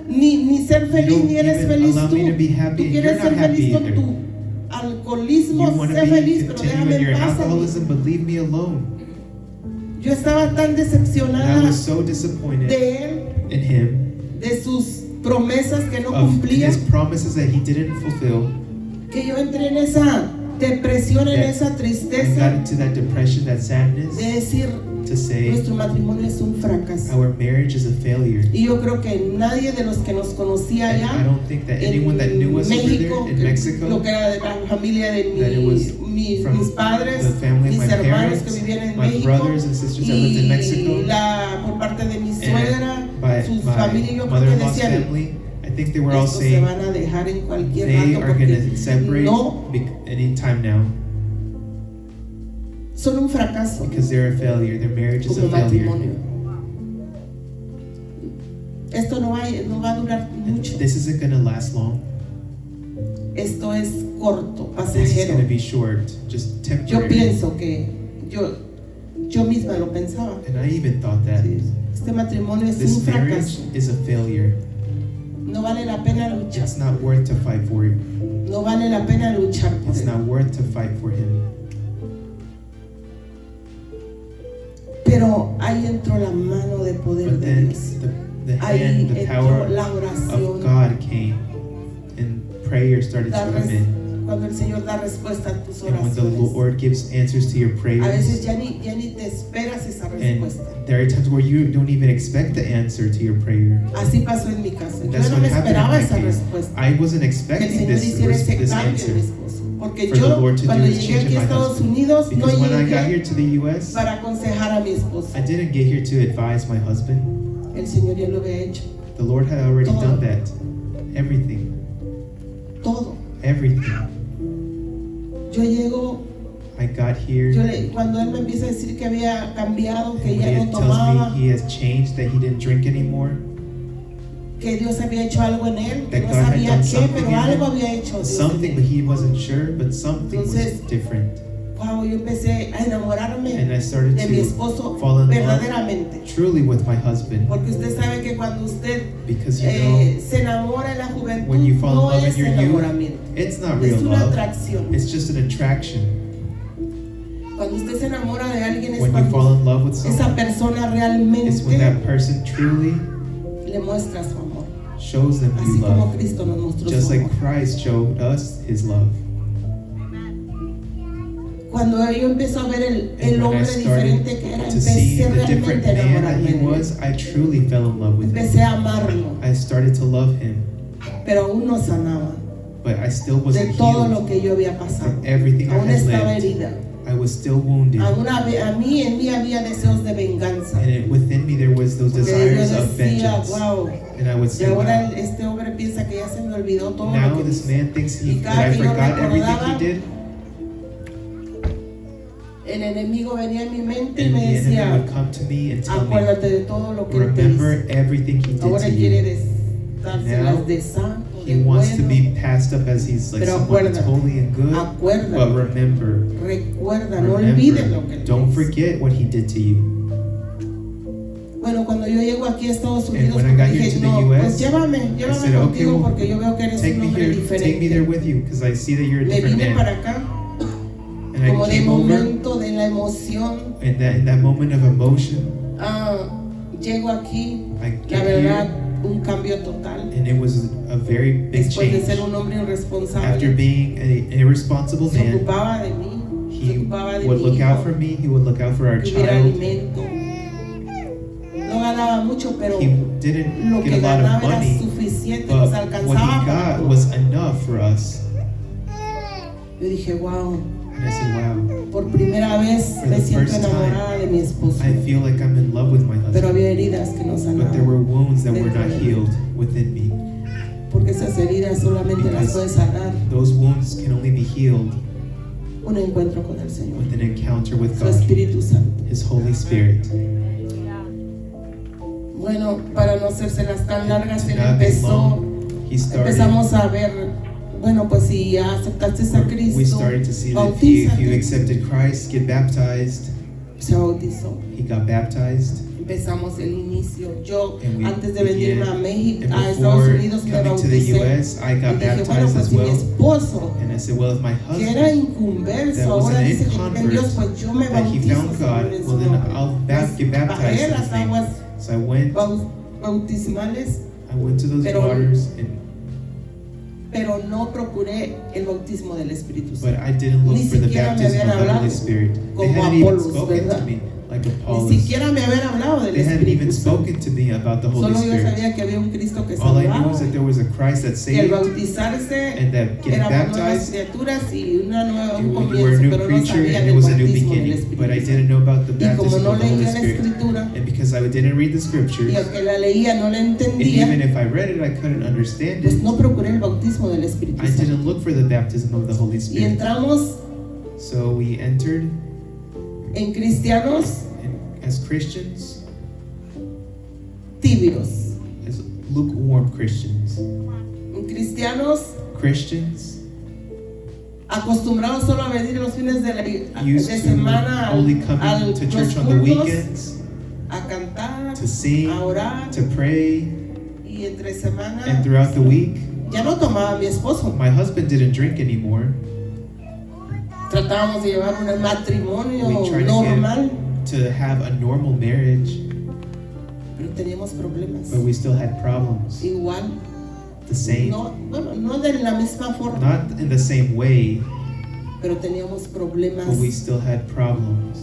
ni ser You feliz don't ni eres even feliz allow tú. me to be happy, Tú and quieres you're ser not happy feliz con either. tu alcoholismo, You want sé to feliz, be pero continue déjame in your en paz a mí. alcoholism, but leave me alone. Yo estaba tan And I decepcionada was so disappointed de él, in him, de sus promesas que no of cumplía, his promises that he didn't fulfill, que yo entré en esa depresión, en Yeah. esa and got tristeza into that depression, that sadness, de decir to say nuestro matrimonio es un fracaso. our marriage is a failure. Y yo creo que nadie de los que nos conocía And I allá don't think that en anyone that knew us over México, there in Mexico, lo que era de la familia de that it was mis from padres, the family of mis my hermanos parents, que vivían en my México, brothers and sisters that lived in Mexico, y por parte de mi suegra, by sus my familias, yo creo que mother-in-law's decían, family. I think they were all estos se saying van a dejar en cualquier they rato are going porque to separate no any time now son un fracaso because they're a failure. Their marriage is como a failure. matrimonio. Esto no va a durar mucho. This isn't going to last long. esto es corto, This is pasajero. going to be short, just Yo temporary. pienso que yo misma lo pensaba. And I even thought that Sí, este matrimonio es this un marriage fracaso. is a failure. No vale la pena luchar. It's not worth to fight for it. No vale la pena luchar por It's él. not worth to fight for him. Pero ahí entró la mano de poder But de then Dios. the Ahí hand, the power entró la of oración. God came, and prayer started to Da come in. Cuando el Señor da respuesta a tus And when the oraciones. Lord gives answers to your A prayers, veces ya ni te esperas esa and respuesta. there are times where you don't even expect the answer to your prayer. Así pasó en mi caso. Yo That's no what me happened esperaba in esa my case. respuesta. I wasn't Que el expecting Señor this hiciera ese this cambio en answer mi esposo. Porque for the yo Lord to cuando do this llegué change aquí in a my Estados husband. Unidos no Because when I got llegué here to the U.S., para aconsejar a mi esposo. I didn't get here to advise my husband. El Señor ya lo había hecho. The Lord had already Todo. done that. Everything. Todo. Everything. Yo llego, I got here, cuando Él me empieza a decir que había cambiado, and que when ya no He tells tomaba, me He has changed, that He didn't drink anymore, que Dios había hecho algo en Él, que that no God had sabía done qué, something pero in algo him, había hecho Dios en something, but Él. He wasn't sure, but something was Entonces, different. Wow, yo empecé a enamorarme And I started de mi to esposo fall in love verdaderamente. truly with my husband, Porque usted sabe que cuando usted because you know, se enamora en la juventud, when you fall in no love in es your youth, enamoramiento, it's not real es una love, atracción. it's just an attraction. Cuando usted se enamora de alguien es When you fall cuando in love with esa someone, persona it's when realmente that person truly le muestra su amor. shows them Así you como love, Cristo nos mostró just su like amor. Christ showed us His love. Cuando yo empecé a ver el And when I hombre diferente started que era, to see empecé the different realmente a man that enamorarme he de él. was, I truly fell in love with him. Empecé a amarlo, I started to love him, pero aún no sanaba but I still de wasn't todo healed lo que yo había pasado. from everything I Aún had estaba lived. herida. I was still wounded, Aún en mí había deseos de venganza. and within me there was those Porque yo desires of decía, vengeance. wow, And I would y say, ahora wow, este hombre piensa que ya se me olvidó todo lo now que this hizo. man thinks Y that cada I que yo forgot everything recordaba, he did, el enemigo venía en mi mente y and me the enemy decía, would come to me and tell me, acuérdate de todo lo que él te remember hizo. everything he did Ahora to quiere you. dárselas de santo, He de wants to bueno. be passed up as he's like Pero someone that's acuérdate, holy and good, but Acuérdate, remember, recuerda, no olvides lo que él te don't hizo. forget what he did to you. Bueno, cuando yo llego aquí a Estados And Unidos, when I got dije, here to the no, US, pues llévame I said, okay, contigo well, porque yo veo que eres take un me hombre here, take me there diferente. with you, because I see that you're a Me different vine para man. acá And como I de came over, momento de la emoción. in that moment of emotion, Llego aquí, I la get verdad, here, un cambio total. and it was a very big Después de change. ser un hombre After irresponsable, being an irresponsible se man, ocupaba de mí, se he ocupaba de would mi look out hijo, for me, he would look out for our que hubiera child. alimento. No ganaba mucho, pero He didn't lo get que a lot of ganaba era money, suficiente, nos but what alcanzaba he para got todo. was enough for us. Yo dije, wow, And I said, wow, por primera vez For me the siento first enamorada de mi esposo. I feel like I'm in love with my Pero husband. había heridas que no But there were sanaban. wounds that were not healed within me. Porque esas heridas solamente las puede sanar Those wounds can only be healed un encuentro con el Señor, with an encounter with su God, Espíritu Santo. His Holy Spirit. Bueno, para no hacérselas tan largas, To él not be empezó, long, he started, empezamos a ver, bueno, pues si ya aceptaste a we Cristo, started to see that if you bautízate. accepted Christ, get baptized. Se bautizó. He got baptized. Empezamos el inicio. Yo, And we antes de venirme a began, México, and a Estados before Unidos, me coming to the bauticé. U.S., I Y got dije, bueno, baptized pues as si mi well. esposo, And I said, well, if my que era husband, inconverso, that was ahora an dice que cree en Dios, pues yo me that he bautizo. found God, Señor, en su well then nombre. I'll get Bajé baptized in las his name. aguas So I went bautismales, I went to those Pero- waters, pero no procuré el bautismo del Espíritu but Santo. I didn't look Ni for the siquiera me baptism habían of the Holy hablado Spirit. They como hadn't even Apolos, spoken ¿verdad? to me like Ni Apollos. siquiera me habían hablado del They hadn't even Espíritu Santo. spoken to me about the Holy Solo yo Spirit. sabía que había un Cristo que All I knew salvaba, was that there was a Christ that que al saved, bautizarse and that getting éramos nuevas baptized, criaturas y un you were a comienzo, new pero no creature, sabía and del it was a new bautismo del beginning. But I Espíritu didn't know about the Y como baptism no of the Holy leía la Spirit. Escritura, And because I didn't read the y scriptures, aunque la leía no la and entendía, even if I read it, I couldn't understand pues it. no procuré el bautismo del Espíritu I Santo. didn't look for the baptism of the Holy Y Spirit. entramos So we entered en cristianos as Christians, tibios, as lukewarm Christians. en cristianos Christians acostumbrados solo a venir los fines de used to semana only coming al to los church on the cultos, weekends, a cantar, to sing, a orar, to pray, y entre semana and throughout the week, ya no tomaba mi esposo. my husband didn't drink anymore. Tratábamos de llevar un matrimonio We tried normal, to have a normal marriage, pero teníamos problemas. but we still had problems. Igual, The same, no, bueno, no de la misma forma, not in the same way, pero teníamos problemas but we still had problems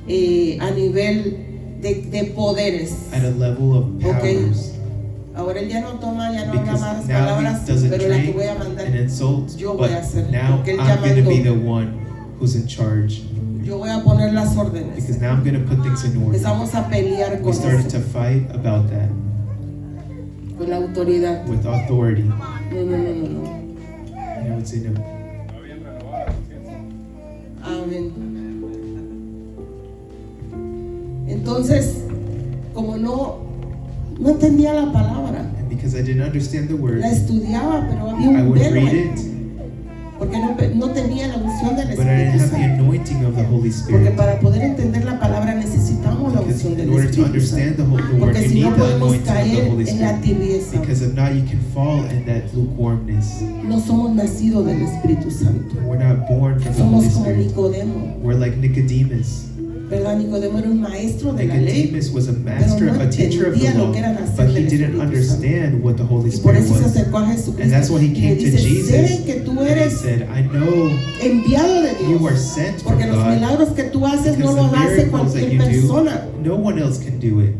a nivel de poderes. at a level of powers. Ahora él ya no toma, ya no habla Because malas now palabras, he doesn't pero la que drink voy a mandar, and insult, yo voy a hacer, but now porque él I'm ya going to be mandó. the one who's in charge, Yo voy a poner las órdenes. because now I'm going to put things in order. Empezamos a pelear We con started eso, to fight about that con la autoridad. with authority, No, no, no, no, no. and I would say no. Amén. Entonces, como no entendía la palabra, And because I didn't understand the word, la estudiaba, pero había I un would velo read ahí, it, porque no tenía la unción del but I didn't Espíritu have the Santo. anointing of the Holy Porque Spirit. para poder entender la palabra necesitamos la Because unción in del order to Espíritu understand Santo. the word, Porque you si need no the podemos anointing of the caer Holy en la Spirit. tibieza. Because if not, you can fall in that lukewarmness. No somos nacidos del Espíritu Santo. We're not born from the Holy Somos como Spirit. Nicodemo. We're like Nicodemus. ¿Verdad? Nicodemo era un maestro de la ley. Nicodemus was a master, Pero no a teacher of the entendía lo law, que era nacer but he del didn't Espíritu understand what the Holy Y por Spirit eso se was. acercó a And Jesucristo that's why he y le came to dice, Jesus sé que tú and he eres said, I know enviado de you are Dios. sent from Porque los God, milagros que tú haces no because los the hace miracles that cualquier you persona. do, no one else can do it.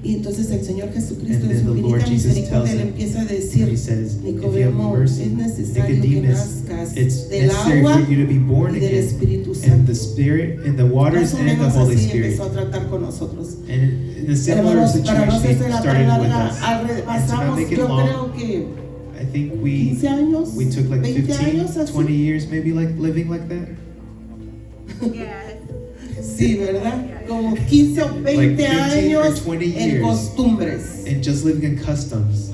Y entonces el Señor Jesucristo And en then su the Lord infinita Jesus misericordia tells le him, empieza a He decir, says, if you have Nicodemo, es mercy, necesario que Nicodemus, nazcas it's del necessary agua for you to be born y del again, Espíritu and Santo. the Spirit, and the waters, Más o and the menos Holy así Spirit. empezó a tratar con nosotros. And in a similar Hermanos, para no situation, he hacerse la started tan with larga, us. And to not pasamos, make it yo long, creo que I think we 15 años, we took like 20 15, años así. 20 years maybe like living like that. Sí, ¿verdad? Como 15 o 20 Like 15 or años 20 en years. costumbres. And just living in customs.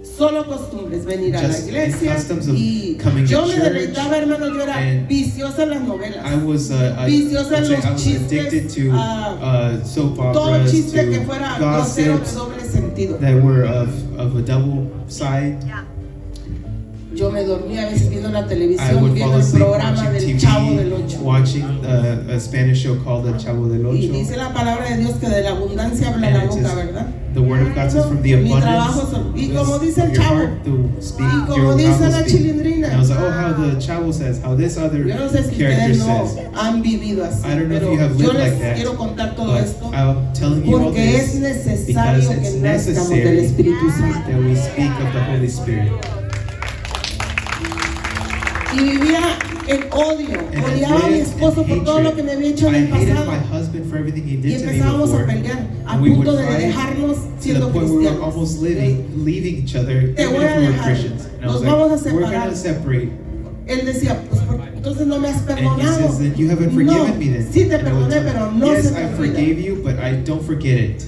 Solo costumbres, venir a la Just in iglesia customs of y coming to yo me church, deleitaba, hermano, yo era and viciosa en las novelas. I was Viciosa en los I was addicted chistes, to soap Todo operas, chiste que to fuera grosero de gossips doble sentido. that were of a double side. Yo me dormía a veces viendo la I televisión, would viendo fall el asleep programa watching del Chavo del TV, Ocho. watching a Spanish show called The Chavo del Y Ocho. dice la palabra de Dios que de la abundancia habla And la it boca, says, ¿verdad? The word of God says from the Mi trabajo abundance y como dice el of your Chavo, heart to speak, y your como mouth dice will la speak. Chilindrina. And I was like, oh, how the Chavo says, how this other Yo no sé si character ustedes no says. han vivido así, I don't know if pero you have yo lived les like that, quiero contar todo but esto I'm telling you all porque es this necesario because que it's nazcamos del necessary Espíritu Santo. that we speak of the Holy Spirit. Y vivía en odio, And I odiaba a mi lived esposo in por todo lo hatred. que me había hecho en I el hated pasado. my husband for everything he Y did to me empezábamos a before. pelear a And we would punto de fight dejarnos to the siendo point where we were cristianos. almost leaving each other, Te even voy if a we were dejar. Christians. And I was Nos vamos a like, we're separar. going to separate. Él decía, pues entonces no me has And he perdonado. says that you haven't No, forgiven me then. sí te And I would perdoné, tell pero him, no yes, se te I olvida. forgave you, but I don't forget it.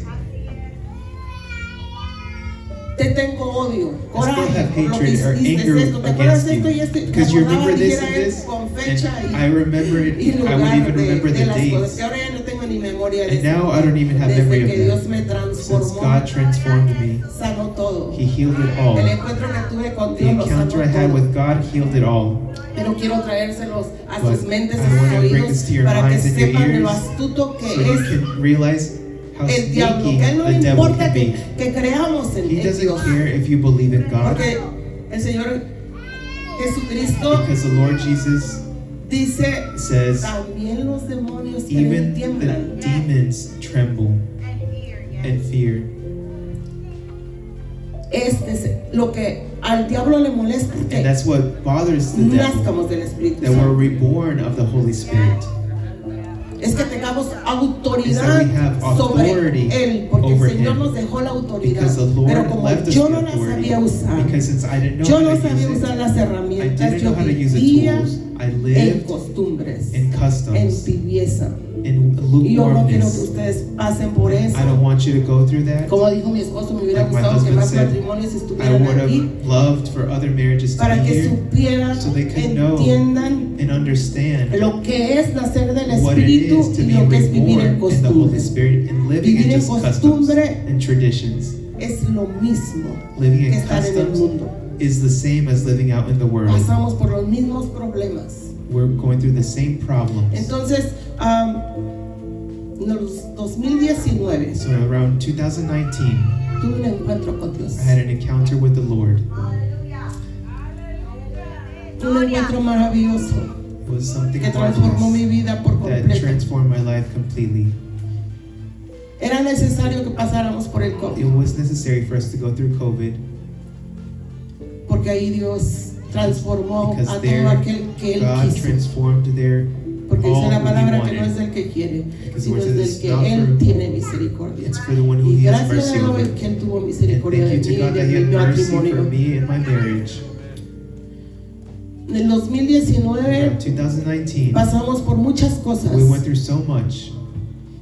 Te tengo odio, I still coraje have por lo que hatred or hiciste anger esto. ¿Te acuerdas against de esto y you esto? because you remember this Dijera and él this, con fecha and I remember it. y I would lugar even remember de the las cosas days. que ahora ya no tengo ni memoria de And eso. now I don't even have Desde memory que Dios of me that. Since transformó, God transformed me, sanó todo. He healed it all. El encuentro que tuve con The Dios lo sanó encounter I had todo. with God healed it all. Pero quiero traérselos a But sus mentes y I sus wanna bring oídos this to your para que minds and your sepan de lo ears astuto que So you es can realize how el diablo. sneaky Que a él no the le devil importa can be. que creamos en He doesn't Dios. care if you believe in God, Porque el Señor Jesucristo because the Lord Jesus dice, says, también los demonios even tiemblan. the demons tremble and fear. Este es lo que al diablo le molesta, And que that's what bothers the devil, nazcamos del Espíritu that we're Santo. reborn of the Holy Spirit. Es que tengamos Is autoridad that we have sobre authority Él, porque over el Señor Him. nos dejó la autoridad. Because the Lord Pero como left us yo the no la authority. sabía usar, Because since I didn't know yo how no to sabía use usar it, las I herramientas, didn't yo know how to use the vivía tools. I en lived costumbres, in en customs, tibieza. in Y yo no quiero que lukewarmness. ustedes pasen por eso. I don't want you to go through that. Como dijo mi esposo, me hubiera Like my gustado que husband más said, matrimonios I estuvieran would aquí have loved for other marriages to para be que here supieran, so they could know entiendan and understand lo que es nacer del what it Espíritu is to y be lo que es vivir en reborn in the Holy costumbre. Spirit and living Vivir in en just customs costumbre and traditions. es lo mismo Living que in estar en el customs mundo. is the same as living out in the world. Pasamos por los mismos problemas. We're going through the same problems. Entonces, en los 2019 So around 2019, tuve un encuentro con Dios. I had an encounter with the Lord. Un encuentro maravilloso It was something que transformó mi marvelous vida por that completo. transformed my life completely. Era necesario que pasáramos por el It COVID, was necessary for us to go through COVID porque ahí Dios transformó because a there todo aquel que Él God quiso. transformed there Porque dice all la who palabra He que no es wanted. del que quiere, Because sino the es word del says que not Él for- tiene misericordia. It's for the one who Y He has gracias mercy a Dios over. que Él tuvo And misericordia de thank you mí to y God de that He mi had mercy for matrimonio. me and my marriage. En el 2019 Around 2019, pasamos por muchas cosas. we went through so much.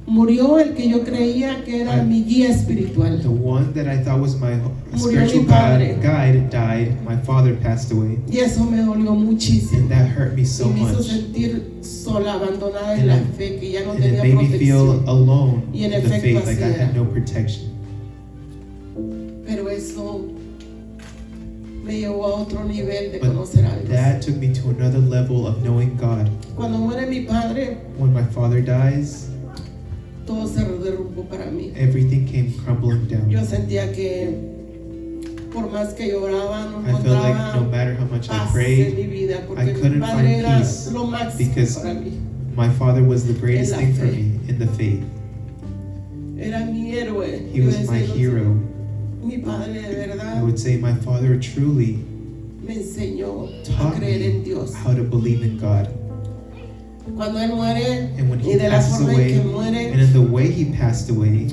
Murió el que yo creía que era mi guía espiritual. The one that I thought was my Murió spiritual mi padre. guide died. My father passed away. Y eso me dolió muchísimo. And that hurt me so Y me hizo much. sentir sola, abandonada en And la it- fe, que ya no And it tenía made me feel protección. alone Y en in the efecto faith, like I así era. had no protection. Pero eso me llevó a otro nivel de But conocer a Dios. that took me to another level of knowing God. Cuando muere mi padre, When my father dies, todo se derrumbó para mí. everything came crumbling down. Yo sentía que por más que lloraba, no I felt like no encontraba matter how much I paz en prayed, mi vida, porque I mi couldn't padre find era peace lo máximo because para mí. my father was the greatest En la thing for fe. me in the faith. Era mi héroe. He Yo was decía, my hero. mi padre de I verdad would say my father truly me enseñó a taught creer en me Dios. how to believe in God. Cuando él muere And when y he de la passes forma en away, que and muere, in the way he passed away,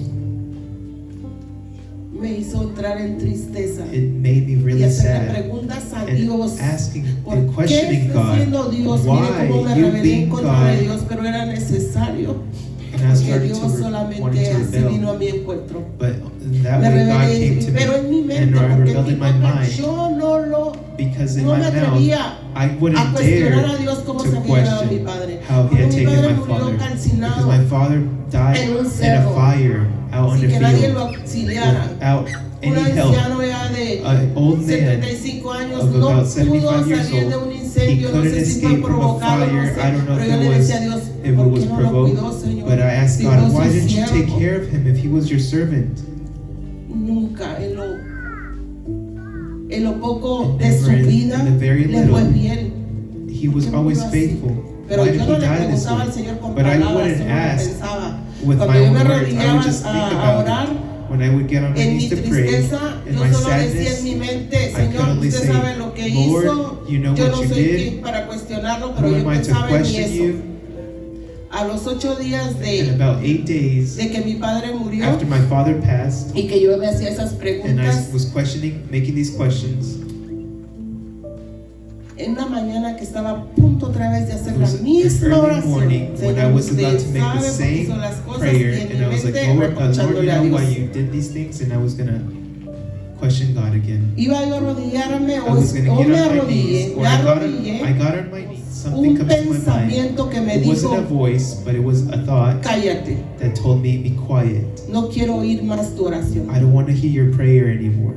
me hizo entrar en tristeza it made me y really hacerle sad. preguntas a And Dios. asking ¿Por and qué questioning está siendo God, Dios? Mire cómo me why you rebelé en being contra de God, Dios, pero era necesario. and I Porque started Dios to wanting solamente to así vino a rebel. mi encuentro. But that Me way God rebelé, came to pero en mi me, mente, and I porque en rebelled mi in my boca mind yo no because in me my mouth atrevía I a wouldn't cuestionar dare a Dios cómo to se había llevado mi question padre. how he had Cuando mi taken padre my murió father, because calcinado my father died en un in a cerro, fire out on sin the que nadie lo field auxiliara. without Un any help. anciano ya de An old man 75 años of no about pudo 75 years salir de old, un he incendio, no couldn't sé si fue escape from a provocado, no fire. sé, I don't know pero if yo it le was decía a Dios, if it ¿por was qué no lo provoked, cuidó, Señor? but I asked Si God, no es why su didn't you take siervo. care of him if he was your servant? Nunca, en lo poco And de su never in vida the very le fue little. bien. He was ¿Por qué always murió así? faithful. Pero Why yo did no he le die this preguntaba al way? Señor con But I palabras, wouldn't solo lo ask pensaba. with Cuando my yo own me words. I arrodillaba would just think a about orar, it. When I would get on my en mi knees to pray, tristeza, in yo my solo decía en sadness, mi mente, I could Señor, only usted say, sabe lo que Lord, hizo, you know yo what no you soy did. quien para cuestionarlo, pero Who yo am I to pensaba en question eso. you? A los 8 días In about 8 days de que mi padre murió after my father passed, y que yo me hacía esas and I preguntas, was making these questions, en una mañana que estaba a punto otra vez de hacer it la was an misma early oración. morning when I was about to make the Usted sabe por qué same hizo las cosas prayer, y en and mi I was like, mente Lord, Lord, you reprochándole a know why Dios. you did these things, and I was gonna question God again. Iba yo a arrodillarme I was gonna o get me on my arrodillé, knees, or me I arrodillé. got on my knees. Something Un comes to my mind. pensamiento que me It wasn't a dijo, voice, but it was a thought cállate, that told me, be quiet. no quiero oír más tu oración. I don't want to hear your prayer anymore.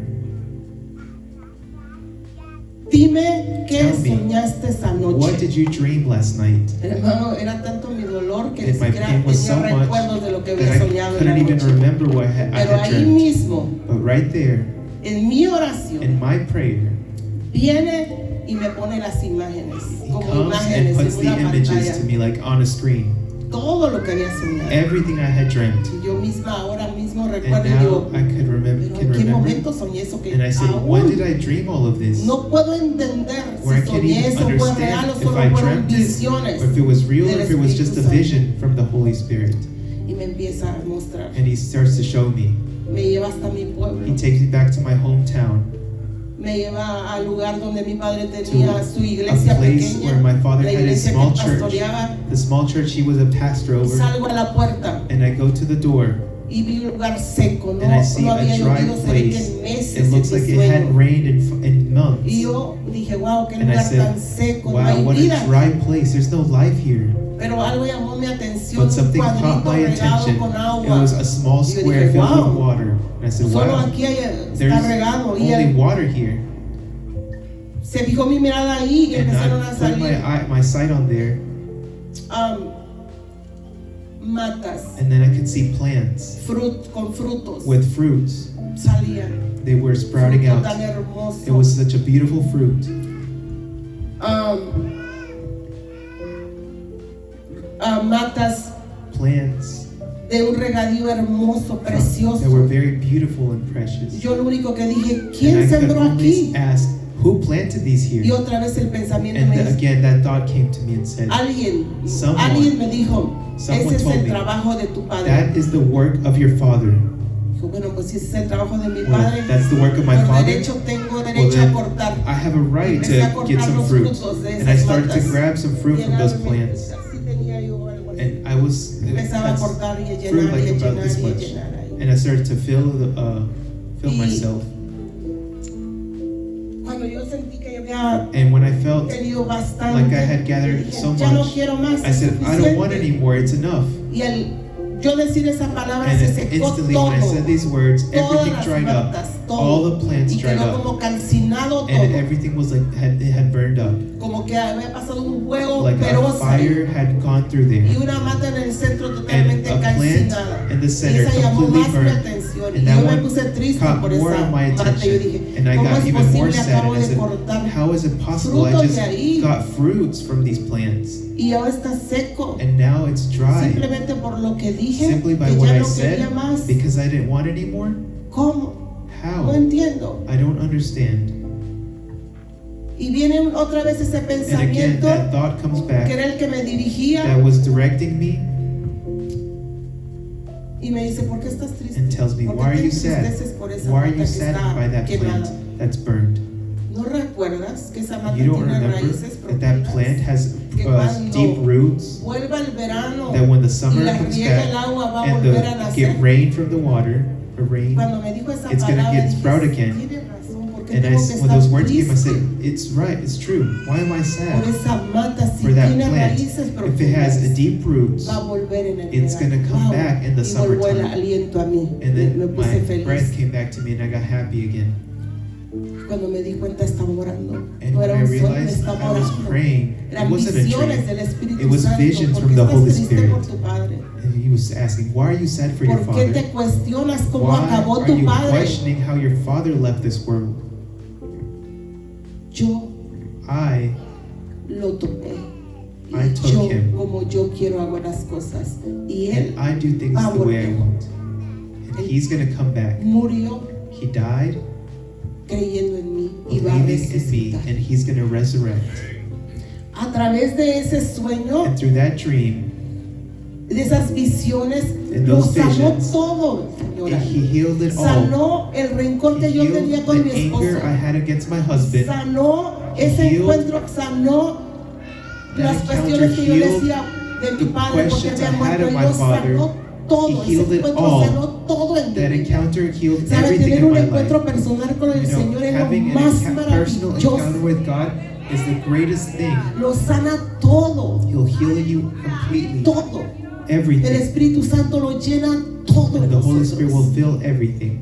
Dime qué Tell me, soñaste esa What noche. did you dream last night? Hermano, era tanto mi dolor que ni And my siquiera pain was so tenía much recuerdos de lo que that había I soñado en la couldn't even noche. remember what I Pero had ahí dreamt. mismo, But right there, en mi oración, in my prayer, viene y me pone las imágenes, he como comes and imágenes puts en the una images pantalla. to me like on a screen. Todo lo que había soñado. Everything I had dreamt. Y yo misma ahora mismo And recuerdo y now digo, I could remember, pero can ¿en qué remember. momento soñé eso? Que And I said, when aún did I dream all of this? no puedo entender Where I si can't soñé even eso fue real o understand if solo I fueron dreamt it, visiones. or if it was real, or del if it was just a Espíritu vision from the Holy Spirit. Y me empieza a mostrar. And he starts to show me. Me lleva hasta mi pueblo. He takes me back to my hometown. me lleva al lugar donde mi padre tenía To su a iglesia place pequeña, where my father la had his iglesia small que church. pastoreaba. The small church he was a pastor over. Salgo a la puerta And I go to the door y vi un lugar seco, no, and I see no a había dry llovido, se ve que place. en meses, It looks en like mi it had sueño. rained in months. Y yo dije, wow, qué And I lugar said, tan seco, no wow, hay what vida. a dry place. There's no life here. Pero algo llamó mi atención, But un something caught cuadrito my regado attention. con It agua. was a small Y yo square dije, filled wow, with water. And I said, solo wow, aquí está there's regado. Y only él water here. se fijó mi mirada ahí y And empezaron a I put salir my sight on there, matas and then I could see plants con frutos. with fruits. Salían. They were sprouting Fruto out. tan hermoso. It was such a beautiful fruit. Matas Plants de un regadío hermoso, that were precioso. very beautiful and precious. Yo lo único que dije, And ¿quién I could sembró only aquí? ask, who planted these here? Y otra vez el pensamiento And me dice, again, that thought came to me and said, Someone- alguien me dijo, someone ese es told el me, trabajo de tu padre. that is the work of your father. Dijo, bueno, pues si ese es el trabajo de mi Well, padre, that's the work of my por father. derecho tengo Well, derecho a then cortar. I have a right Empecé a to cortar get some los fruit. frutos de And I esas started to matas. grab some fruit from those Llenarme, plants. así tenía yo algo así. And I was Empezaba a had cortar y a fruit llenar y like a about llenar this y a much. llenar ahí. And I started to fill Y- myself. Cuando yo sentí que yo había And when I felt tenido bastante, like I had gathered dije, so ya no much, quiero más, I es said, I don't want suficiente. anymore, it's enough. Y al yo decir esa palabra And se secó instantly todo, when I said these words, todas everything las dried up. matas, todo. All the plants Y dried quedó up. como calcinado And todo, everything was like, it had burned up. como que había pasado un fuego Like a feroz ahí. fire had gone through Y there. una mata en el centro And totalmente a plant calcinada. in the Y center esa llamó completely más mi burned. atención. Y And yo that me one puse triste caught por more esa of my mata. Yo attention. dije, And I ¿cómo got es even more posible? sad. Acabo And I de said, cortar how is it possible? I frutos just de ahí. got fruits from these plants. y ahora está seco. And now it's dry. Simplemente por lo que dije, Simply by que what ya I no said, quería más. because I didn't want anymore? ¿Cómo? No How? entiendo. I don't understand. Y viene otra vez ese And again, pensamiento that thought comes que back era el que me dirigía that was directing me y me dice, ¿por qué estás triste? and tells me, ¿Por qué why are te you sad? entristeces por esa Why are mata you que saddened está by that quemada? plant that's burned? ¿No recuerdas que esa mata You don't tiene remember raíces that that profundas? plant has Que cuando deep roots, vuelva el verano that when the y summer la comes riega back el agua va a and volver a the nacer. get rain from the water, or rain, Cuando me dijo esa it's gonna palabra, get dije, sprout again. tiene razón, ¿por qué and tengo que when those estar words came, I triste said, it's right, it's true. Why am I por sad esa mata si for that tiene plant? raíces If it has profundas? deep roots, Va a volver en el it's verano. gonna come Wow. back in the Y volvió el summertime. aliento a mí. and then me my puse feliz. breath came back to me and I got happy again. Cuando me di cuenta estaba orando. And No when era I un sueño, realized estaba I was orando. praying, it Eran wasn't a visiones del dream. Espíritu It was Santo. visions ¿Por from qué the estás Holy triste Spirit. por tu padre? And he was asking, why are you sad for your ¿Por qué te father? cuestionas cómo Why acabó are tu you padre? questioning how your father left this world? Yo I lo toqué. I Y took yo, him. como yo quiero hago las cosas. Y él and I do things the way I want. And he's gonna come back. murió He died creyendo en mí y va a believing in me, resucitar. and he's gonna resurrect. A través de ese sueño, And through that dream, de esas visiones, In lo those sanó visions, todo, señora. he healed it all. Sanó el rencor que He yo healed tenía con mi the esposo. anger I had against my husband. Sanó ese healed encuentro, sanó that las encounter, cuestiones que yo healed decía de mi the padre porque questions I había had muerto. of Y my lo father. sanó todo. He Ese healed it encuentro all. sanó todo en That mí. encounter healed ¿Sabe? everything Tener in un my encuentro life. personal con el You know, Señor es lo having más a personal encounter maravilloso. with God is the greatest thing. Lo sana todo, He'll heal you completely. todo. El Everything. Espíritu Santo lo llena todo en And the Holy Spirit will nosotros. fill everything.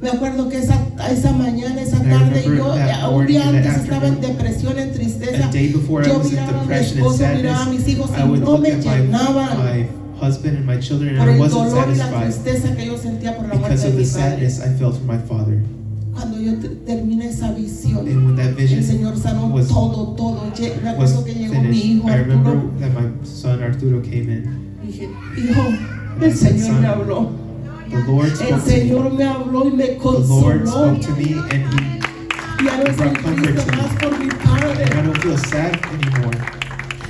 Me acuerdo que esa mañana, esa And I tarde, remember yo that un morning día and that antes estaba en afternoon. depresión, en tristeza. A day before I Yo was in miraba a mi depression and esposo, miraba a sadness, mis hijos I y would no look me at llenaban my husband and my children, and por I el wasn't dolor y la satisfied tristeza que yo sentía por la because muerte of de the mi padre. sadness I felt for my father. Cuando yo terminé esa visión, And when that el vision Señor sanó was todo. Me was acuerdo que llegó mi finished, hijo I remember Arturo. that my son Arturo came in. Dije, hijo, el Señor me habló. The Lord El spoke to me. Señor me habló y me The Lord consoló. spoke to me, and He. Ya no estoy brought comfort triste to me. más por mi And I padre. don't feel sad anymore.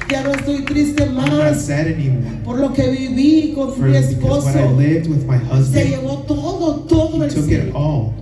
Ya no estoy triste I'm not más sad anymore. por lo que viví con mi Because what I esposo. lived with my Se husband, llevó todo He el took cielo. it all.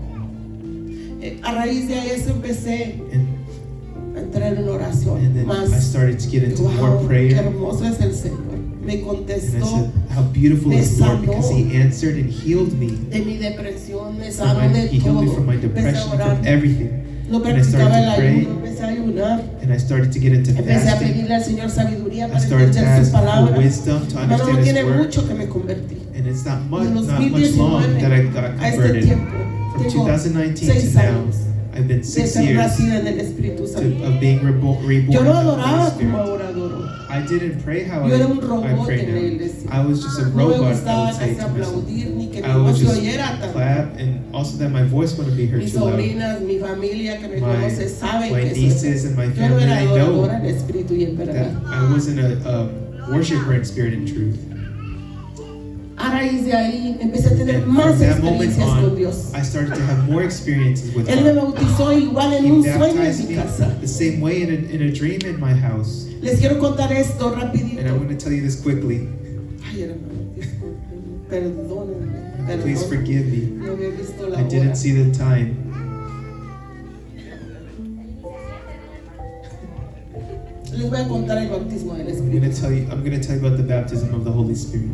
A raíz de eso empecé And, a entrar en oración and then más. I started to get into Wow, more qué prayer. hermoso es el Señor. Me And I contestó said, how beautiful me is the Lord, sanó. because He answered and healed me. de mi depresión, me From sanó my, de he healed me todo. from my Empecé a depression, orar. from everything. No And I started practicaba el to pray. ayuno, empecé a ayunar. And I started to get into Empecé a fasting. pedirle al Señor sabiduría I para started to entender sus ask for palabras. wisdom to Hermano, no understand tiene His word. mucho que me convertí. And it's not much, En not much 2019 long that I got a este converted. tiempo, From tengo 2019 to 6 now, años I've been de 6 ser years nacida en el Espíritu Santo. of being reborn Yo in no the Holy adoraba como Spirit. ahora adoro. I didn't pray how Yo era un I robot pray en la now. iglesia. I was just a No me robot, I gustaba would say casi to myself. aplaudir ni que mi I would voz se just oyera tan. clap, and also that my voice wouldn't be heard Mis too loud. sobrinas, mi familia que me My- conoce saben my que eso nieces es. and my Yo no family, era they know adoradora en espíritu y en That verdad. I wasn't a worshiper in spirit and truth. A raíz de ahí empecé a tener And más from that moment experiencias con on, Dios. I started to have more experiences with Él me God. bautizó igual en He un sueño en baptized mi me casa. the same way in a dream in my house. Les quiero contar esto And I'm rapidito. going to tell you this quickly. Ay, hermano, discúlpenme, perdónenme, Please perdón. forgive me. No había visto la I hora. didn't see the time. Les voy a contar el bautismo del I'm going Espíritu. to tell you about the baptism of the Holy Spirit.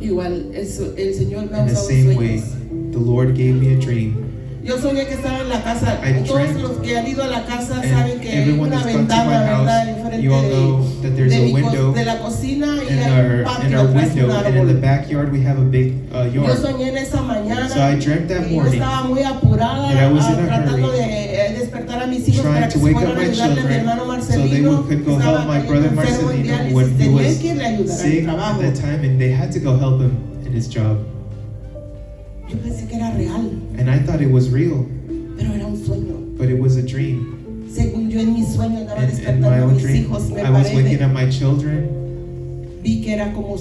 Igual, eso, el Señor me ha In the usado same way, sueños. the Lord gave me a dream. Yo soñé que estaba en la casa. I Todos dreamt- los que han ido a la casa saben And que hay everyone una that's gone to my ventana, ¿verdad? house, Enfrente you all know that there's a window de la cocina y in hay un our patio window, atrás, un and in the árbol. backyard we have a big Yo yard. soñé en esa mañana. So I dreamt that y yo morning estaba muy apurada, that I was in a tratando hurry, de despertar a mis hijos trying para to que se wake up fueran a my ayudarle a mi children hermano so they Marcelino. could go Estaba help my cayendo brother enfermo en Marcelino diálisis. when he Tenían was que irle a ayudar al sick at trabajo. that time, and they had to go help him in his job. Yo pensé que era real, And I thought it was real, pero era un sueño. but it was a dream. Según yo en mi sueño andaba In despertando my a own mis dream, hijos, me I was paré, waking up my children, vi que era como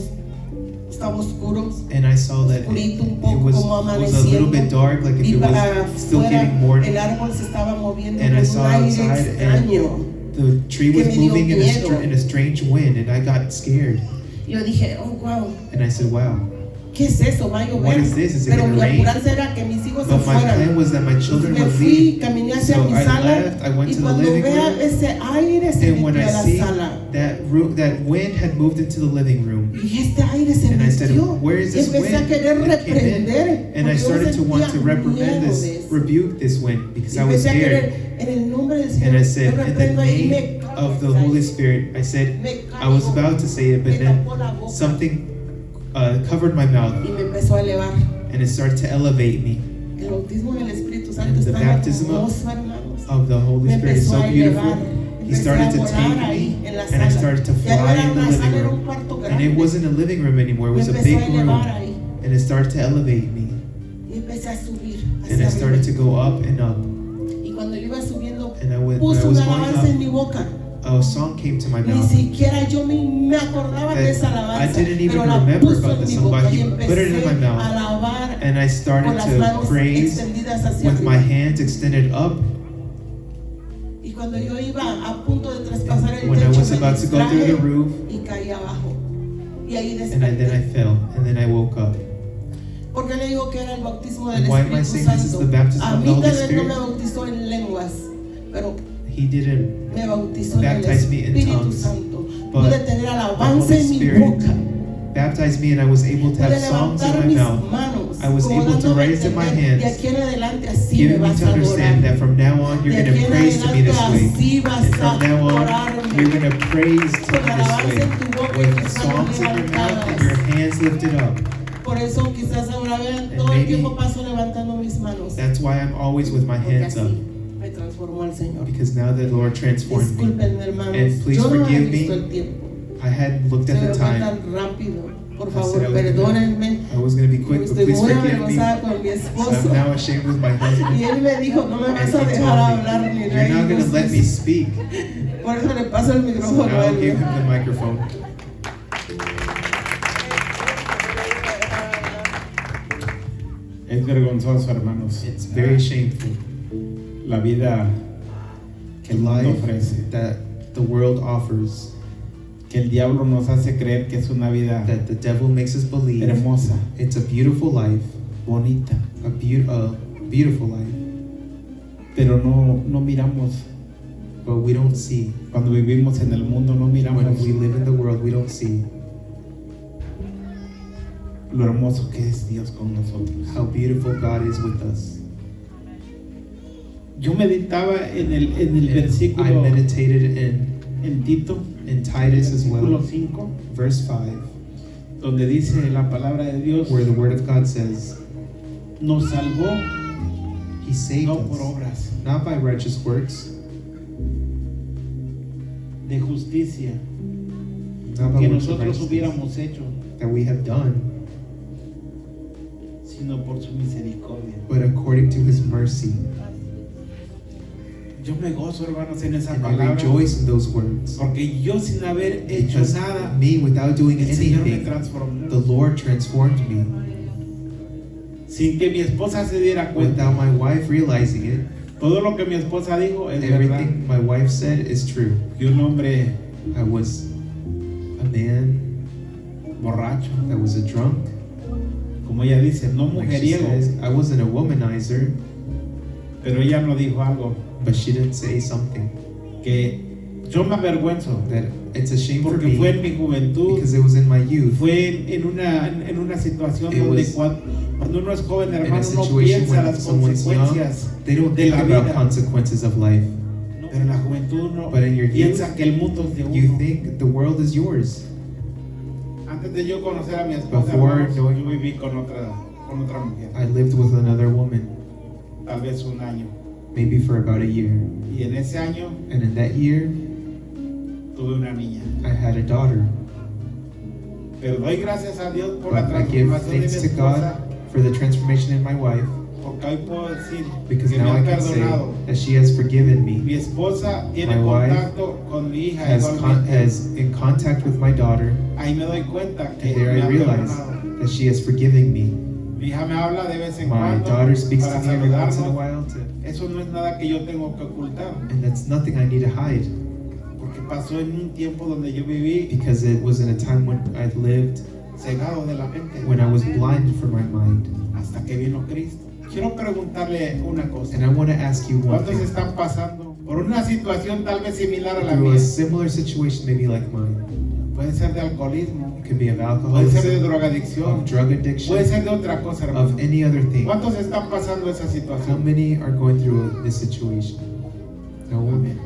estaba oscuro. and I saw that it Oscurito, un poco was como a little bit amaneciendo. dark, like if Y it para was still afuera getting morning. el árbol se estaba moviendo And I con saw un aire outside, extraño. The tree was que me dio moving in miedo. in a strange wind, and I got scared. Yo dije, oh wow, And I said, wow. ¿qué es eso? Va a llover. What is this? Is it Pero gonna mi rain? apuranza era que mis hijos se But my plan fueran. was that my children Me would fui, leave. caminé hacia So mi I sala left, I went y to the cuando living vea room, ese aire se and when metió I a la see sala. that wind had moved into the living room. Y este aire se And I said, metió. where is this Empecé a wind? querer It came in. reprender. And I porque yo started to want to sentía reprimand miedo this, de eso. rebuke this wind, because Y I was empecé a scared. querer, en el nombre del Señor, And I yo said, in the reprendo ahí, me name of the Holy Spirit, I said, I was about to say it, but then something covered my mouth, y me empezó a elevar. and it started to elevate me. El bautismo del Espíritu Santo And es the tan baptism hermoso, hermanos. of the Holy Me Spirit is empezó so a beautiful. elevar. He Empecé started a to volar take ahí me, en la and I sala. started to Ya no fly era in the una sala, living era un room. cuarto And grande. it wasn't a living room anymore, it Me was a empezó big a elevar room. ahí. And it started to elevate me. Y empecé a subir And I hacia started to arriba. go up and up. Y cuando yo iba subiendo, And when I puse was una going alabanza en up, mi boca. a song came to my Ni mouth. siquiera yo me acordaba de esa I alabanza. didn't even Pero la remember puso about en the mi song, boca but y he put it in empecé my a mouth. alabar And I con started las to manos praise extendidas hacia with my arriba. hands extended up. Y cuando yo iba a punto de traspasar el When I techo, was me about to go through distraje the roof, y caí abajo. Y ahí and then I desperté. fell, and then I woke up. ¿Por qué le digo que era el bautismo del And why am I Espíritu saying this is Santo? the baptism A of mí the Holy tal vez no Spirit? me bautizó en lenguas, pero He didn't me bautizó en el baptize me in Espíritu tongues, Santo. but Pude tener the alabanza Holy en mi Spirit boca. baptized me, and I was able to Pude have songs in levantar my mis mouth, manos. I was como able to dándome a raise in my entender, hands, de aquí en adelante así me giving me vas to a understand adorar. that from now on you're De going aquí to en praise to me this adelante way. así vas And a from now on, adorarme. you're going to praise to Con me alabanza this en tu boca way. y With tus songs in manos your mouth and levantadas. your hands lifted up. Por eso quizás ahora vean, And todo el maybe tiempo paso levantando mis manos. That's why I'm always with my Porque hands up. así me transformó el Señor. Because now the Lord transformed me. Disculpen, hermanos. And please Yo no he forgive visto me. el tiempo. I hadn't looked Se at me the fue time. tan rápido. Por I favor, said I was perdónenme. I was going to be quick, but Estoy please muy forgive me. avergonzada con mi So esposo. I'm now ashamed with my husband. Y él me dijo, no me And vas he a told dejar hablar ni me, you're not going to let me reír. speak. Por eso le paso el So micrófono now a I'll give él. him the microphone. Es vergonzoso, hermanos, It's very shameful. la vida que el mundo Life ofrece. that the world offers, Que el diablo nos hace creer que es una vida that the devil makes us believe hermosa, it's a beautiful life, bonita. a beautiful life. pero no miramos. but we don't see. Cuando vivimos en el mundo no miramos When we live in the world, we don't see lo hermoso que es Dios con nosotros. how beautiful God is with us. Yo meditaba en el I versículo meditated en Tito, in Titus as versículo well, 5, verse 5, donde dice la palabra de Dios, where the word of God says, nos salvó He saved no por us, obras not by righteous works, de justicia not by que works of nosotros righteousness hubiéramos hecho, that we have done, sino por su misericordia. but according to His mercy. Yo me gozo, hermanos, en esa And I palabra, rejoice in those words. porque yo sin haber hecho Because nada, me, without doing el Señor me anything, transformó. the Lord transformed me. Sin que mi esposa se diera cuenta. Without my wife realizing it, Todo lo que mi esposa dijo es verdad. everything my wife said is true. Que un hombre I was a man borracho, that was a drunk. como ella dice, no Like she mujeriego, says, I wasn't a womanizer, pero ella no dijo algo but she didn't say something que yo me avergüenzo, that it's a shame for porque fue en me mi juventud, because it was in my youth. fue en una situación It donde was cuando uno es joven, In a hermano, no situation piensa when las someone's young, consecuencias, they don't de think la about vida. consequences of life. pero en la juventud uno But in your piensa youth, que el mundo es de uno. You think the world is yours. Antes de yo conocer a mi esposa, Before hermanos, yo knowing- viví con otra mujer, I lived with another woman, tal vez un año, maybe for about a year. y en ese año And in that year, tuve una niña. I had a daughter. Pero doy gracias a Dios por la But I give transformación de mi thanks to God esposa, for the transformation in my wife, porque hoy puedo decir because que me now I ha can say perdonado. that she has forgiven Mi me, esposa tiene My wife contacto con mi hija has igualmente. in contact with my daughter, Ahí me doy cuenta que and there me I ha realize perdonado. that she has forgiven me. Mi hija me habla de vez en My cuando daughter speaks para to me every once in a saludarnos. while, Eso no es nada que yo tengo que ocultar, and that's nothing I need to hide, porque pasó en un tiempo donde yo viví because it was in a time when I lived, cegado de la mente, when I was blind for my mind. hasta que vino Cristo. Quiero preguntarle una cosa. And I want to ask you one ¿Cuántos thing. están pasando por una situación tal vez similar a la Through mía? a similar situation, maybe like mine. Puede ser de alcoholismo, It could be of puede ser de alcoholism, drogadicción, of drug puede addiction, ser de otra cosa, hermano. of any other thing. ¿Cuántos están pasando esa How situación? many are going through this situation? No one. Amén.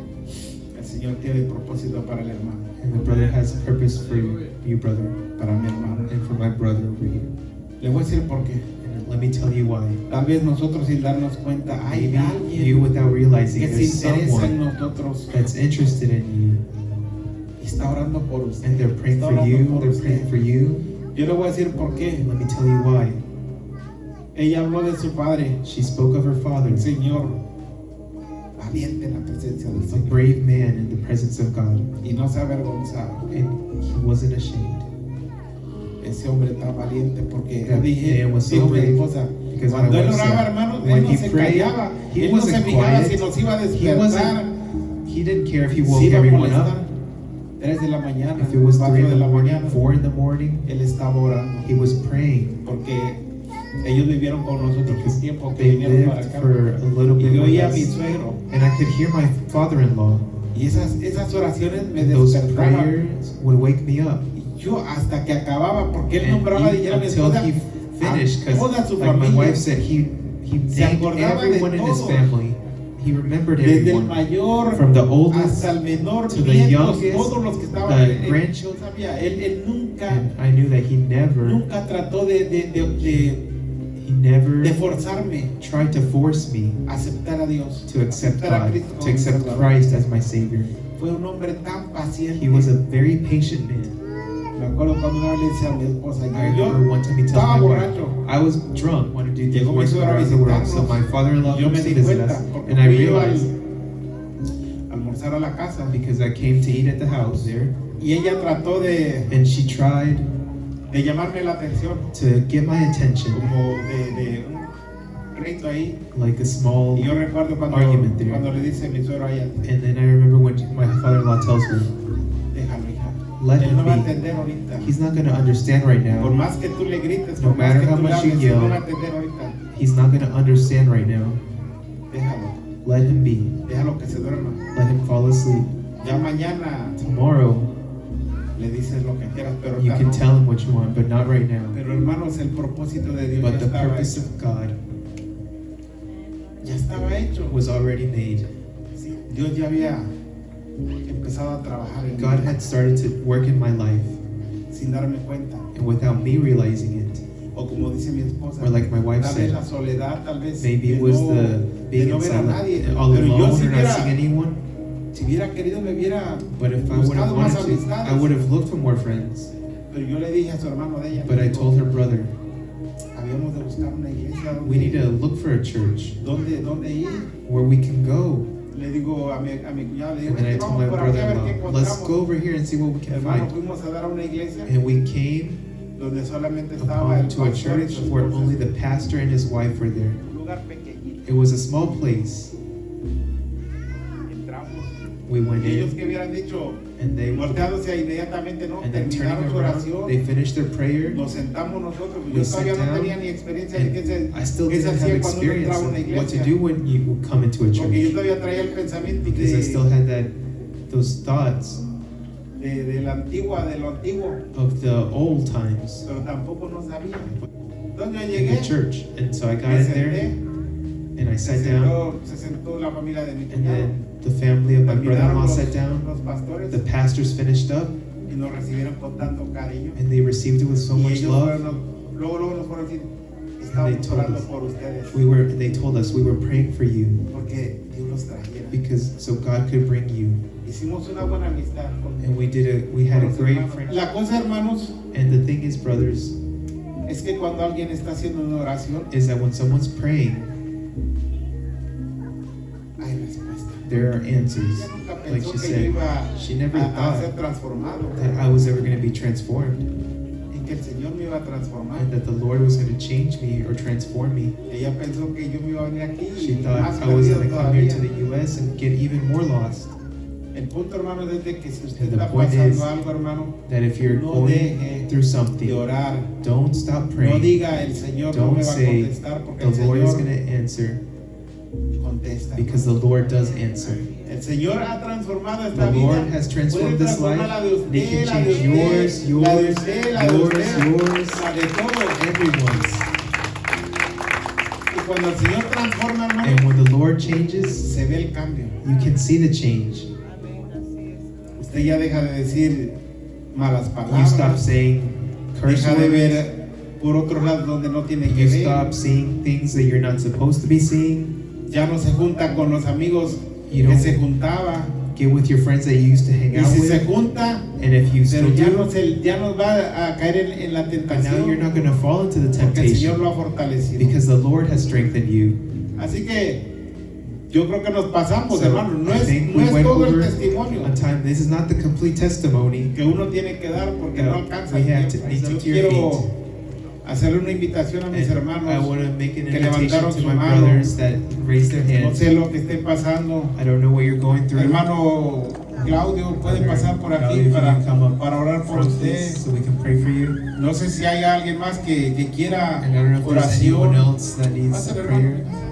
El Señor tiene propósito para el hermano, And the brother has a purpose for you, brother, para mi hermano. and for my brother over here. Le voy a decir por qué. And let me tell you why. Tal vez nosotros sin darnos cuenta, hay Maybe you, alguien without realizing, que se there's interesa en someone nosotros that's interested in you, y está orando por usted. and they're praying Está for orando you. por They're usted. praying for you. Yo le voy a decir por qué. And let me tell you why. Ella habló de su padre, She spoke of her father, el Señor, valiente en la presencia del a Señor, brave man in the presence of God, y no se avergonzaba. and he wasn't ashamed. Ese hombre tan valiente porque That dije, man was so dijo mi brave, esposa, because cuando my él wife oraba, said, hermano, él when no he se prayed, callaba, he él no se wasn't fijaba quiet. si nos iba a He despertar, He didn't care if he woke si iba a everyone molestar. up. 3 de la mañana, If it was 4 3 in de the la morning, mañana, 4 in the morning, él estaba orando, he was praying, porque ellos vivieron con nosotros un tiempo que they vinieron para lived acá, for a little y bit yo with oía a mi us, suegro, and I could hear my father-in-law, y esas oraciones me and those despertaban. prayers would wake me up. Yo hasta que acababa, porque él And nombraba y era mi until esposa, he finished, a toda because su like my familia, wife said, he Se named acordaba de everyone in his todos. family. He remembered desde el everyone, mayor from the oldest hasta el menor, to the nietos, youngest, todos los que estaban the él grandchildren. sabía, él nunca, and I knew that he never trató de forzarme tried to force me a aceptar a Dios, to accept aceptar a God, Cristo to como accept Salvador. Christ as my Savior. Fue un hombre tan paciente. He was a very patient man. Me acuerdo cuando una vez le decía a mi esposa, I remember one time he told estaba my wife, borracho. I was drunk, wanted to do Llegó mi things suegra a around the world, so visitarnos. my father-in-law Yo comes me to di visit cuenta, us, porque and I fui yo realized, a almorzar a la casa, because I came to eat at the house there, y ella trató de and she tried llamarme la atención, to get my attention, como de un grito ahí. like a small, Y yo recuerdo Argument there. cuando le dice mi suegro a ella, and then I remember when my father-in-law tells her, déjalo, hija. let Él him no va a be. entender ahorita. He's not going to understand right Por now. más que tú le grites, No por más matter que how tú le much you hables, él yell. no va a entender ahorita. He's not going to understand right now. Déjalo. Let him be. Déjalo que se duerma. Let him fall asleep. Ya mañana Tomorrow, le dices lo que quieras, pero you ahorita can no. tell him what you want, but not right now. Pero hermanos, el propósito de Dios But ya the estaba purpose hecho. of God Ya estaba hecho. was already made. Sí, Dios ya había empezado a trabajar en God mí had started to work in my life, sin darme cuenta. and without me realizing it, O como dice mi esposa, or like my wife tal vez said, la soledad, tal vez maybe de it was no- the de being no in ver a silent, nadie. all Pero yo alone si or not hubiera, seeing anyone. si hubiera querido me hubiera But if I would have buscado más wanted to, amistades. I would have looked for more friends. Pero yo le dije a su hermano de ella, But I told her brother, habíamos de buscar una iglesia we need to donde, look for a church donde ir. where we can go. Le digo a mi cuñado, le digo, And then I "Vente, told vamos my por aquí a ver qué brother-in-law, let's encontramos." go over here and see what we can Hermano, find. fuimos a dar a una iglesia And we came donde solamente estaba el upon to a pastor y church su where esposa. only the pastor and his wife were there. Un lugar pequeñito. It was a small place. Entramos. We went Y ellos in, que hubieran dicho, and they volteándose inmediatamente, ¿no? and then Terminaron turning su around, oración. they finished their prayer. Nos sentamos nosotros. We Yo sat todavía no down, tenía ni experiencia de qué se, And I still qué se didn't have hacía cuando uno experience entraba a una of what to iglesia. do when you come into a Porque yo church, todavía traía el pensamiento because I still had those thoughts de la antigua, de lo antiguo, of the old times pero tampoco no sabía. Entonces yo in llegué, the church. And so I got me in senté, there and I sat down, se sentó la familia de mi and cuñado. then the family of my Terminaron brother-in-law los, sat down. los pastores The pastors finished up, y nos recibieron con tanto cariño. and they received it with so Y much ellos love. fueron, luego nos fueron a decir, estamos told orando us. por ustedes, They told us we were praying for you porque Dios los trajera. because so God could bring you. Hicimos una buena amistad con And we had a con los great hermanos. friendship. La cosa, hermanos, And the thing is, brothers, es que cuando alguien está haciendo una oración, is that when someone's praying, hay respuesta. there are answers. Ella nunca Like pensó she que yo said, iba she never a ser thought transformado that I was ever going to be transformed, y que el Señor me iba a transformar. and that the Lord was going to change me or transform me. Ella pensó que yo me iba a venir aquí She y thought más I was perdido going to come here todavía. to the U.S. and get even more lost. El punto, hermano, es de que si usted And the está point pasando is algo, hermano, That if you're no going deje through de something, orar. don't stop No praying. diga el Señor no Don't me va a say contestar porque the el Lord is going Señor to answer, contesta. because the Lord does answer. El Señor ha transformado The esta Lord vida. has Puede transformed this transformar la life. de usted, He can la de change usted, yours, la de yours, usted, la de yours, usted, yours, la de todos. everyone's. Y cuando el Señor transforma, hermano, And when the Lord changes, se ve el cambio. you can see the change. Usted ya deja de decir malas You stop palabras. saying curse Deja de words. ver por otros lados donde no tiene que You ver. stop seeing things that you're not supposed to be seeing. Ya no se junta con los amigos You que don't se juntaba. get with your friends that you used to hang Y out si se with. junta, And if you pero still ya do, ya nos va a caer en la but now tentación. you're not going to fall into the Porque el Señor temptation lo ha fortalecido. because the Lord has strengthened you. Así que yo creo que nos pasamos, So, hermano. No I es, think no we es went todo el over testimonio a time. This is not the complete testimony. que uno tiene que dar porque no alcanza We el have to tiempo. need Yo to your quiero feet. hacerle una invitación a mis And I hermanos want to make an que invitation levantaron to su my mano. brothers that raise their No hands. sé lo que esté pasando. I don't know what you're going through. Hermano Claudio, puede pasar por Claudio, aquí if you para, can come up para orar por front, usted. please, so we can pray for you. No sé si hay alguien más que quiera And I don't know if there's anyone oración. else that needs Pásale, prayer. hermano.